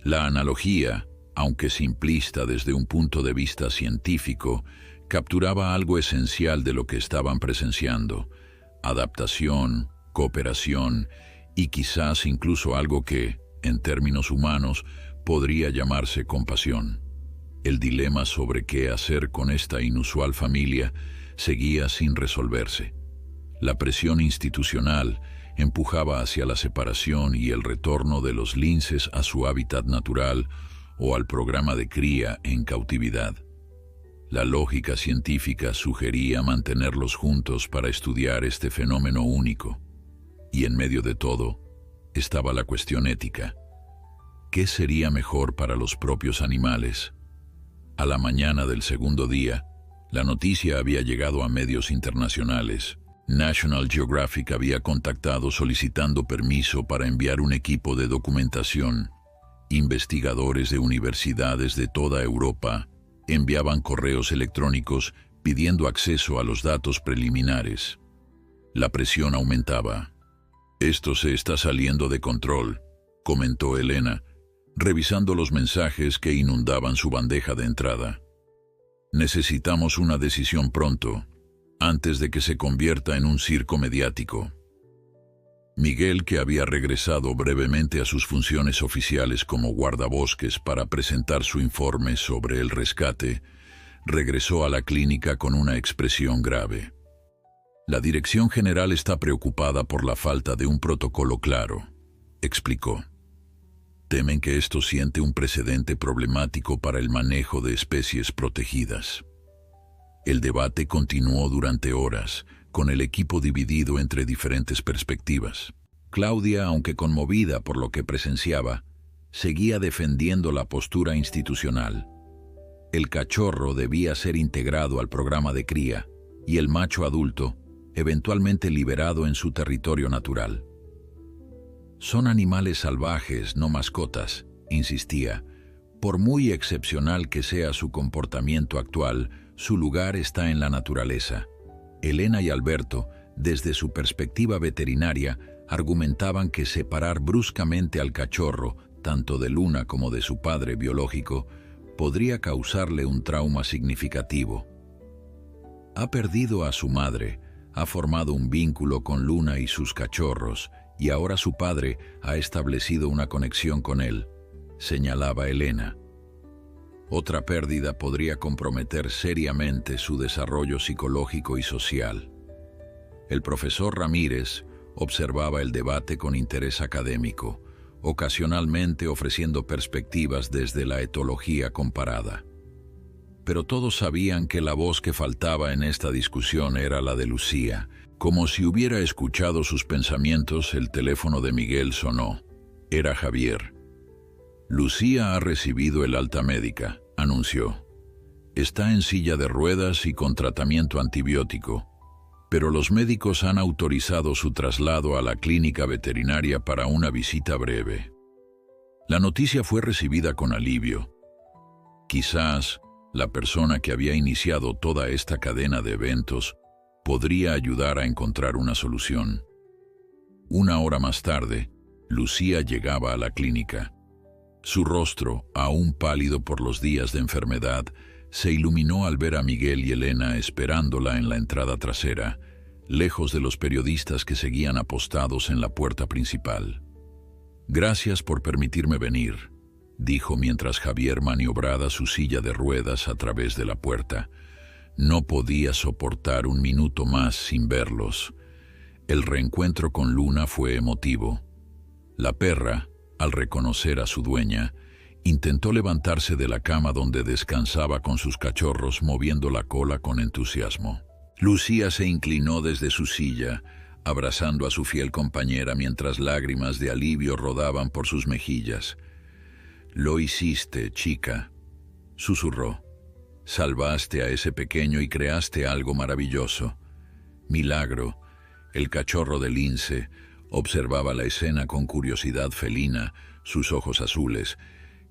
La analogía, aunque simplista desde un punto de vista científico, capturaba algo esencial de lo que estaban presenciando: adaptación, cooperación y quizás incluso algo que, en términos humanos, podría llamarse compasión. El dilema sobre qué hacer con esta inusual familia seguía sin resolverse. La presión institucional empujaba hacia la separación y el retorno de los linces a su hábitat natural o al programa de cría en cautividad. La lógica científica sugería mantenerlos juntos para estudiar este fenómeno único. Y en medio de todo, estaba la cuestión ética. ¿Qué sería mejor para los propios animales? A la mañana del segundo día, la noticia había llegado a medios internacionales. National Geographic había contactado solicitando permiso para enviar un equipo de documentación. Investigadores de universidades de toda Europa enviaban correos electrónicos pidiendo acceso a los datos preliminares. La presión aumentaba. «Esto se está saliendo de control», comentó Elena, revisando los mensajes que inundaban su bandeja de entrada. «Necesitamos una decisión pronto, antes de que se convierta en un circo mediático». Miguel, que había regresado brevemente a sus funciones oficiales como guardabosques para presentar su informe sobre el rescate, regresó a la clínica con una expresión grave. «La Dirección General está preocupada por la falta de un protocolo claro», explicó. «Temen que esto siente un precedente problemático para el manejo de especies protegidas». El debate continuó durante horas, con el equipo dividido entre diferentes perspectivas. Claudia, aunque conmovida por lo que presenciaba, seguía defendiendo la postura institucional. El cachorro debía ser integrado al programa de cría y el macho adulto, eventualmente liberado en su territorio natural. «Son animales salvajes, no mascotas», insistía. «Por muy excepcional que sea su comportamiento actual, su lugar está en la naturaleza». Elena y Alberto, desde su perspectiva veterinaria, argumentaban que separar bruscamente al cachorro, tanto de Luna como de su padre biológico, podría causarle un trauma significativo. «Ha perdido a su madre, ha formado un vínculo con Luna y sus cachorros, y ahora su padre ha establecido una conexión con él», señalaba Elena. «Otra pérdida podría comprometer seriamente su desarrollo psicológico y social». El profesor Ramírez observaba el debate con interés académico, ocasionalmente ofreciendo perspectivas desde la etología comparada. Pero todos sabían que la voz que faltaba en esta discusión era la de Lucía. Como si hubiera escuchado sus pensamientos, el teléfono de Miguel sonó. Era Javier. Lucía ha recibido el alta médica, anunció. Está en silla de ruedas y con tratamiento antibiótico, pero los médicos han autorizado su traslado a la clínica veterinaria para una visita breve. La noticia fue recibida con alivio. Quizás la persona que había iniciado toda esta cadena de eventos podría ayudar a encontrar una solución. Una hora más tarde, Lucía llegaba a la clínica. Su rostro, aún pálido por los días de enfermedad, se iluminó al ver a Miguel y Elena esperándola en la entrada trasera, lejos de los periodistas que seguían apostados en la puerta principal. «Gracias por permitirme venir», dijo mientras Javier maniobraba su silla de ruedas a través de la puerta. No podía soportar un minuto más sin verlos. El reencuentro con Luna fue emotivo. La perra, al reconocer a su dueña, intentó levantarse de la cama donde descansaba con sus cachorros, moviendo la cola con entusiasmo. Lucía se inclinó desde su silla, abrazando a su fiel compañera mientras lágrimas de alivio rodaban por sus mejillas. «Lo hiciste, chica», susurró. «Salvaste a ese pequeño y creaste algo maravilloso. Milagro». El cachorro de Lince observaba la escena con curiosidad felina, sus ojos azules,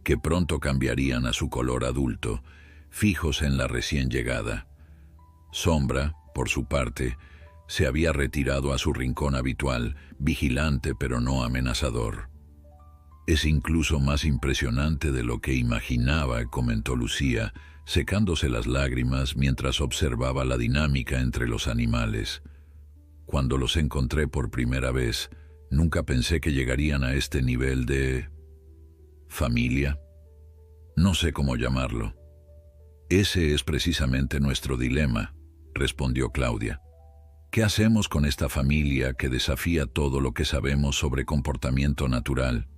que pronto cambiarían a su color adulto, fijos en la recién llegada. Sombra, por su parte, se había retirado a su rincón habitual, vigilante pero no amenazador. «Es incluso más impresionante de lo que imaginaba», comentó Lucía, secándose las lágrimas mientras observaba la dinámica entre los animales. «Cuando los encontré por primera vez, nunca pensé que llegarían a este nivel de... familia. No sé cómo llamarlo». «Ese es precisamente nuestro dilema», respondió Claudia. «¿Qué hacemos con esta familia que desafía todo lo que sabemos sobre comportamiento natural?»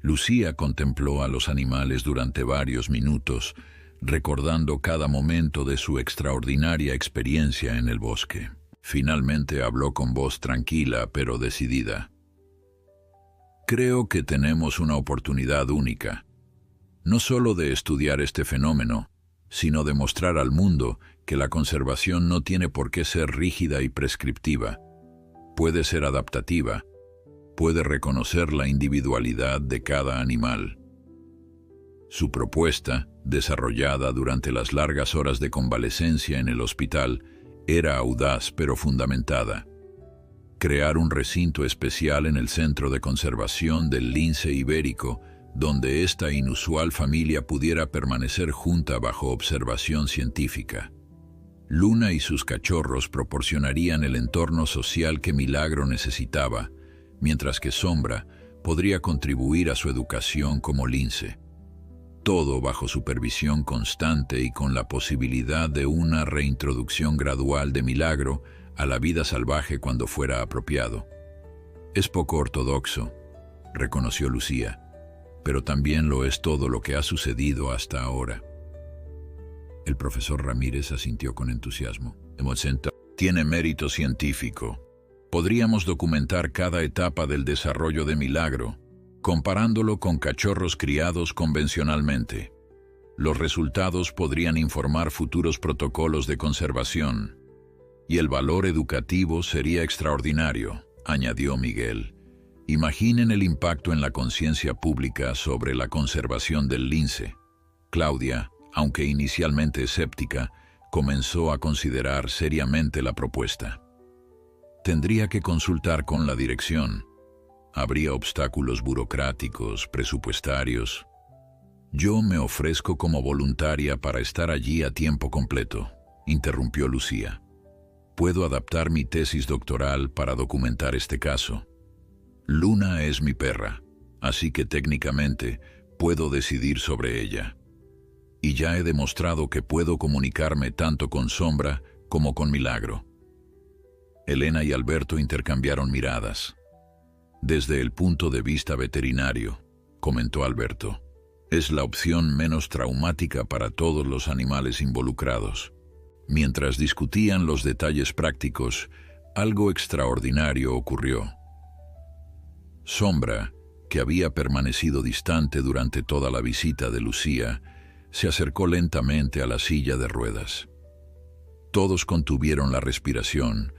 Lucía contempló a los animales durante varios minutos, recordando cada momento de su extraordinaria experiencia en el bosque. Finalmente habló con voz tranquila pero decidida. «Creo que tenemos una oportunidad única, no solo de estudiar este fenómeno, sino de mostrar al mundo que la conservación no tiene por qué ser rígida y prescriptiva. Puede ser adaptativa, puede reconocer la individualidad de cada animal». Su propuesta, desarrollada durante las largas horas de convalecencia en el hospital, era audaz pero fundamentada. Crear un recinto especial en el Centro de Conservación del Lince Ibérico, donde esta inusual familia pudiera permanecer junta bajo observación científica. Luna y sus cachorros proporcionarían el entorno social que Milagro necesitaba, mientras que Sombra podría contribuir a su educación como lince. Todo bajo supervisión constante y con la posibilidad de una reintroducción gradual de Milagro a la vida salvaje cuando fuera apropiado. «Es poco ortodoxo», reconoció Lucía, «pero también lo es todo lo que ha sucedido hasta ahora». El profesor Ramírez asintió con entusiasmo. «Tiene mérito científico. Podríamos documentar cada etapa del desarrollo de Milagro, comparándolo con cachorros criados convencionalmente. Los resultados podrían informar futuros protocolos de conservación. Y el valor educativo sería extraordinario», añadió Miguel. «Imaginen el impacto en la conciencia pública sobre la conservación del lince». Claudia, aunque inicialmente escéptica, comenzó a considerar seriamente la propuesta. «Tendría que consultar con la dirección. Habría obstáculos burocráticos, presupuestarios. Yo me ofrezco como voluntaria para estar allí a tiempo completo», interrumpió Lucía. «Puedo adaptar mi tesis doctoral para documentar este caso. Luna es mi perra, así que técnicamente puedo decidir sobre ella. Y ya he demostrado que puedo comunicarme tanto con Sombra como con Milagro». Elena y Alberto intercambiaron miradas. «Desde el punto de vista veterinario», comentó Alberto, «es la opción menos traumática para todos los animales involucrados». Mientras discutían los detalles prácticos, algo extraordinario ocurrió. Sombra, que había permanecido distante durante toda la visita de Lucía, se acercó lentamente a la silla de ruedas. Todos contuvieron la respiración,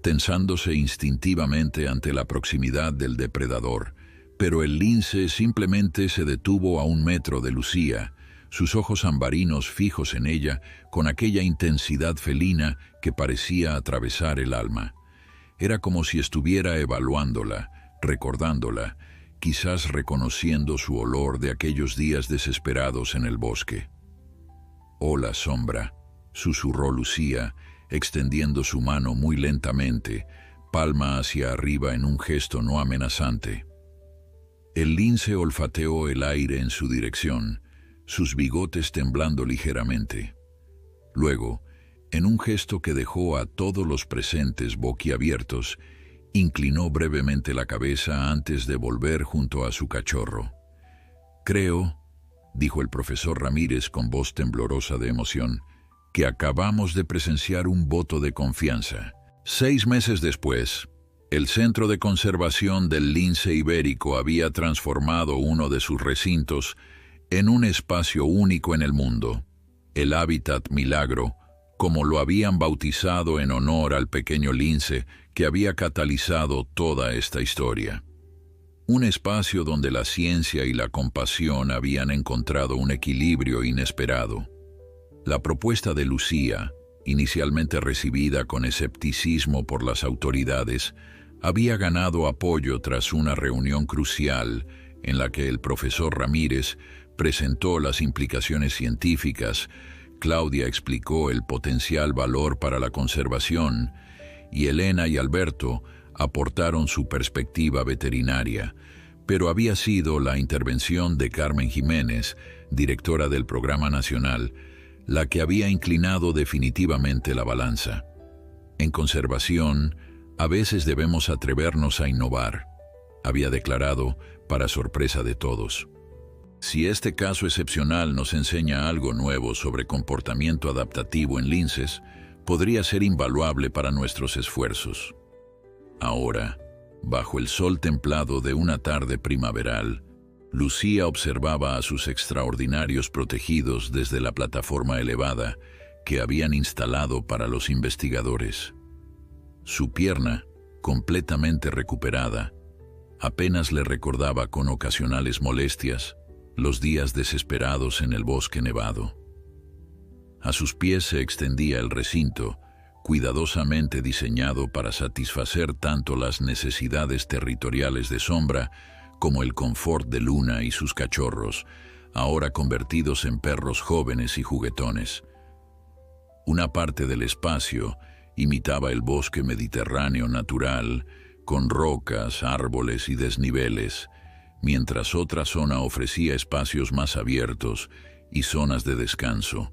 tensándose instintivamente ante la proximidad del depredador, pero el lince simplemente se detuvo a 1 metro de Lucía, sus ojos ambarinos fijos en ella con aquella intensidad felina que parecía atravesar el alma. Era como si estuviera evaluándola, recordándola, quizás reconociendo su olor de aquellos días desesperados en el bosque. «Hola, sombra», susurró Lucía, extendiendo su mano muy lentamente, palma hacia arriba en un gesto no amenazante. El lince olfateó el aire en su dirección, sus bigotes temblando ligeramente. Luego, en un gesto que dejó a todos los presentes boquiabiertos, inclinó brevemente la cabeza antes de volver junto a su cachorro. «Creo», dijo el profesor Ramírez con voz temblorosa de emoción, «que acabamos de presenciar un voto de confianza». 6 meses después, el Centro de Conservación del Lince Ibérico había transformado uno de sus recintos en un espacio único en el mundo, el Hábitat Milagro, como lo habían bautizado en honor al pequeño lince que había catalizado toda esta historia. Un espacio donde la ciencia y la compasión habían encontrado un equilibrio inesperado. La propuesta de Lucía, inicialmente recibida con escepticismo por las autoridades, había ganado apoyo tras una reunión crucial en la que el profesor Ramírez presentó las implicaciones científicas, Claudia explicó el potencial valor para la conservación y Elena y Alberto aportaron su perspectiva veterinaria, pero había sido la intervención de Carmen Jiménez, directora del Programa Nacional, la que había inclinado definitivamente la balanza. En conservación, a veces debemos atrevernos a innovar, había declarado, para sorpresa de todos. Si este caso excepcional nos enseña algo nuevo sobre comportamiento adaptativo en linces, podría ser invaluable para nuestros esfuerzos. Ahora, bajo el sol templado de una tarde primaveral, Lucía observaba a sus extraordinarios protegidos desde la plataforma elevada que habían instalado para los investigadores. Su pierna, completamente recuperada, apenas le recordaba con ocasionales molestias los días desesperados en el bosque nevado. A sus pies se extendía el recinto, cuidadosamente diseñado para satisfacer tanto las necesidades territoriales de Sombra como el confort de Luna y sus cachorros, ahora convertidos en perros jóvenes y juguetones. Una parte del espacio imitaba el bosque mediterráneo natural, con rocas, árboles y desniveles, mientras otra zona ofrecía espacios más abiertos y zonas de descanso.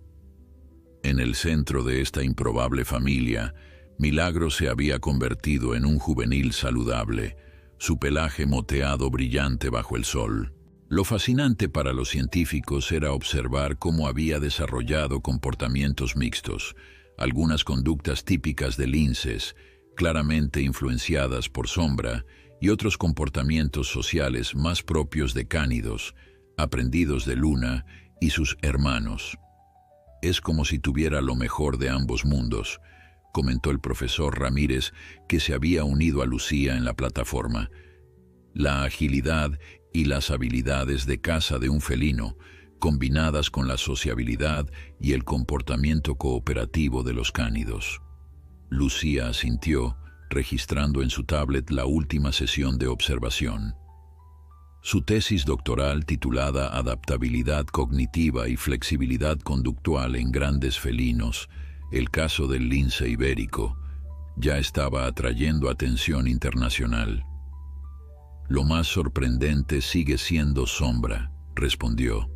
En el centro de esta improbable familia, Milagro se había convertido en un juvenil saludable, su pelaje moteado brillante bajo el sol. Lo fascinante para los científicos era observar cómo había desarrollado comportamientos mixtos, algunas conductas típicas de linces, claramente influenciadas por Sombra, y otros comportamientos sociales más propios de cánidos, aprendidos de Luna y sus hermanos. «Es como si tuviera lo mejor de ambos mundos», comentó el profesor Ramírez, que se había unido a Lucía en la plataforma. «La agilidad y las habilidades de caza de un felino, combinadas con la sociabilidad y el comportamiento cooperativo de los cánidos». Lucía asintió, registrando en su tablet la última sesión de observación. Su tesis doctoral, titulada Adaptabilidad cognitiva y flexibilidad conductual en grandes felinos, el caso del lince ibérico, ya estaba atrayendo atención internacional. «Lo más sorprendente sigue siendo Sombra», respondió.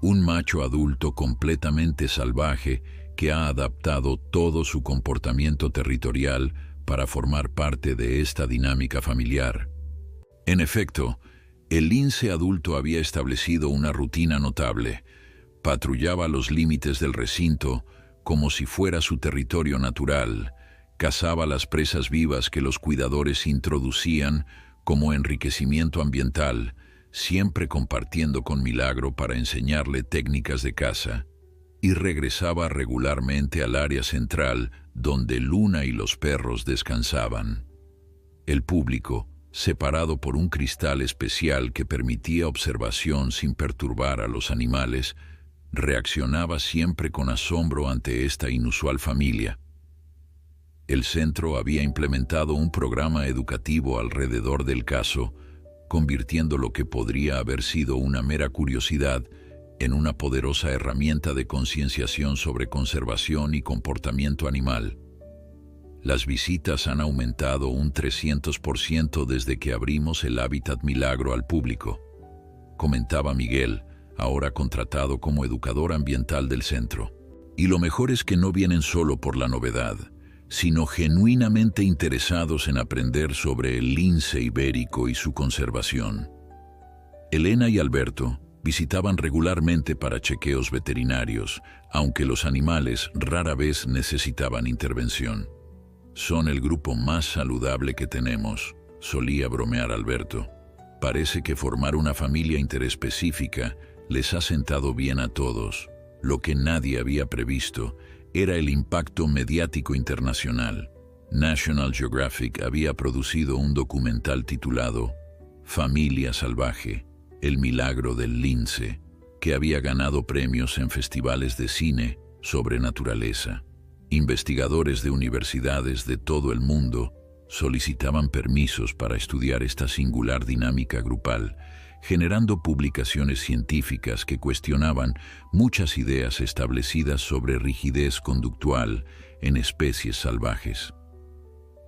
«Un macho adulto completamente salvaje que ha adaptado todo su comportamiento territorial para formar parte de esta dinámica familiar». En efecto, el lince adulto había establecido una rutina notable. Patrullaba los límites del recinto como si fuera su territorio natural, cazaba las presas vivas que los cuidadores introducían como enriquecimiento ambiental, siempre compartiendo con Milagro para enseñarle técnicas de caza, y regresaba regularmente al área central donde Luna y los perros descansaban. El público, separado por un cristal especial que permitía observación sin perturbar a los animales, reaccionaba siempre con asombro ante esta inusual familia. El centro había implementado un programa educativo alrededor del caso, convirtiendo lo que podría haber sido una mera curiosidad en una poderosa herramienta de concienciación sobre conservación y comportamiento animal. Las visitas han aumentado un 300% desde que abrimos el Hábitat Milagro al público, comentaba Miguel, ahora contratado como educador ambiental del centro. Y lo mejor es que no vienen solo por la novedad, sino genuinamente interesados en aprender sobre el lince ibérico y su conservación. Elena y Alberto visitaban regularmente para chequeos veterinarios, aunque los animales rara vez necesitaban intervención. Son el grupo más saludable que tenemos, solía bromear Alberto. Parece que formar una familia interespecífica les ha sentado bien a todos. Lo que nadie había previsto era el impacto mediático internacional. National Geographic había producido un documental titulado Familia Salvaje, el milagro del lince, que había ganado premios en festivales de cine sobre naturaleza. Investigadores de universidades de todo el mundo solicitaban permisos para estudiar esta singular dinámica grupal, generando publicaciones científicas que cuestionaban muchas ideas establecidas sobre rigidez conductual en especies salvajes.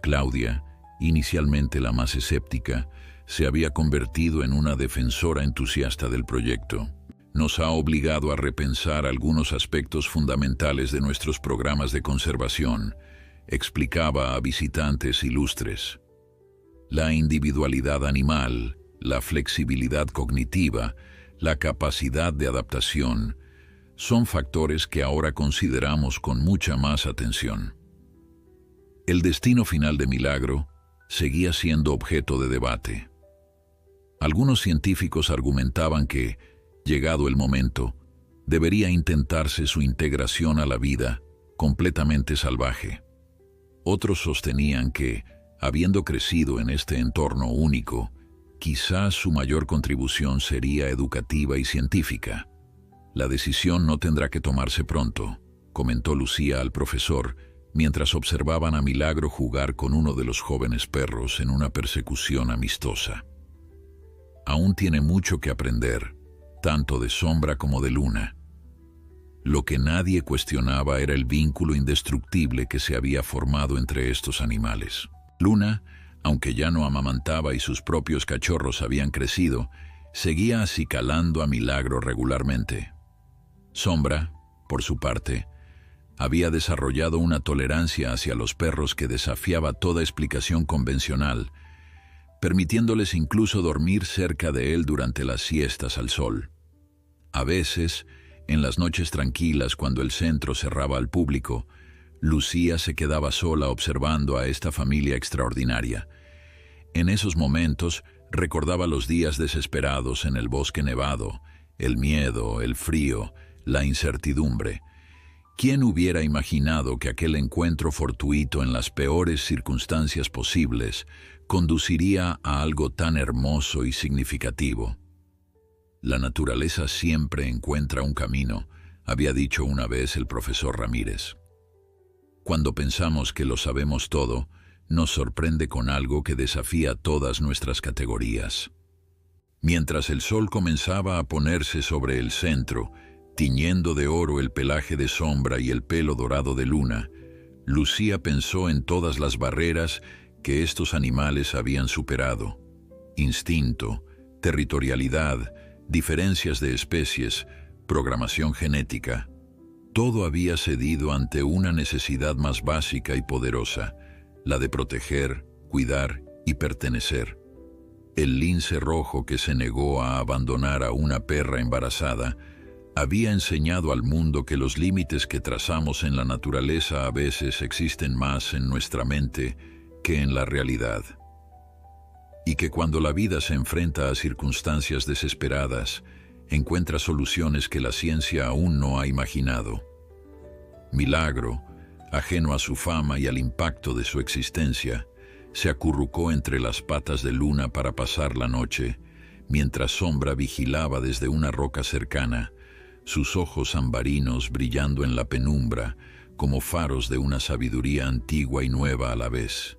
Claudia, inicialmente la más escéptica, se había convertido en una defensora entusiasta del proyecto. Nos ha obligado a repensar algunos aspectos fundamentales de nuestros programas de conservación, explicaba a visitantes ilustres. La individualidad animal, la flexibilidad cognitiva, la capacidad de adaptación, son factores que ahora consideramos con mucha más atención. El destino final de Milagro seguía siendo objeto de debate. Algunos científicos argumentaban que, llegado el momento, debería intentarse su integración a la vida completamente salvaje. Otros sostenían que, habiendo crecido en este entorno único, quizás su mayor contribución sería educativa y científica. La decisión no tendrá que tomarse pronto, comentó Lucía al profesor, mientras observaban a Milagro jugar con uno de los jóvenes perros en una persecución amistosa. Aún tiene mucho que aprender, tanto de Sombra como de Luna. Lo que nadie cuestionaba era el vínculo indestructible que se había formado entre estos animales. Luna, aunque ya no amamantaba y sus propios cachorros habían crecido, seguía acicalando a Milagro regularmente. Sombra, por su parte, había desarrollado una tolerancia hacia los perros que desafiaba toda explicación convencional, permitiéndoles incluso dormir cerca de él durante las siestas al sol. A veces, en las noches tranquilas cuando el centro cerraba al público, Lucía se quedaba sola observando a esta familia extraordinaria. En esos momentos recordaba los días desesperados en el bosque nevado, el miedo, el frío, la incertidumbre. ¿Quién hubiera imaginado que aquel encuentro fortuito en las peores circunstancias posibles conduciría a algo tan hermoso y significativo? La naturaleza siempre encuentra un camino, había dicho una vez el profesor Ramírez. Cuando pensamos que lo sabemos todo, nos sorprende con algo que desafía todas nuestras categorías. Mientras el sol comenzaba a ponerse sobre el centro, tiñendo de oro el pelaje de Sombra y el pelo dorado de Luna, Lucía pensó en todas las barreras que estos animales habían superado. Instinto, territorialidad, diferencias de especies, programación genética. Todo había cedido ante una necesidad más básica y poderosa, la de proteger, cuidar y pertenecer. El lince rojo que se negó a abandonar a una perra embarazada había enseñado al mundo que los límites que trazamos en la naturaleza a veces existen más en nuestra mente que en la realidad. y que cuando la vida se enfrenta a circunstancias desesperadas, encuentra soluciones que la ciencia aún no ha imaginado. Milagro, ajeno a su fama y al impacto de su existencia, se acurrucó entre las patas de Luna para pasar la noche, mientras Sombra vigilaba desde una roca cercana, sus ojos ambarinos brillando en la penumbra como faros de una sabiduría antigua y nueva a la vez.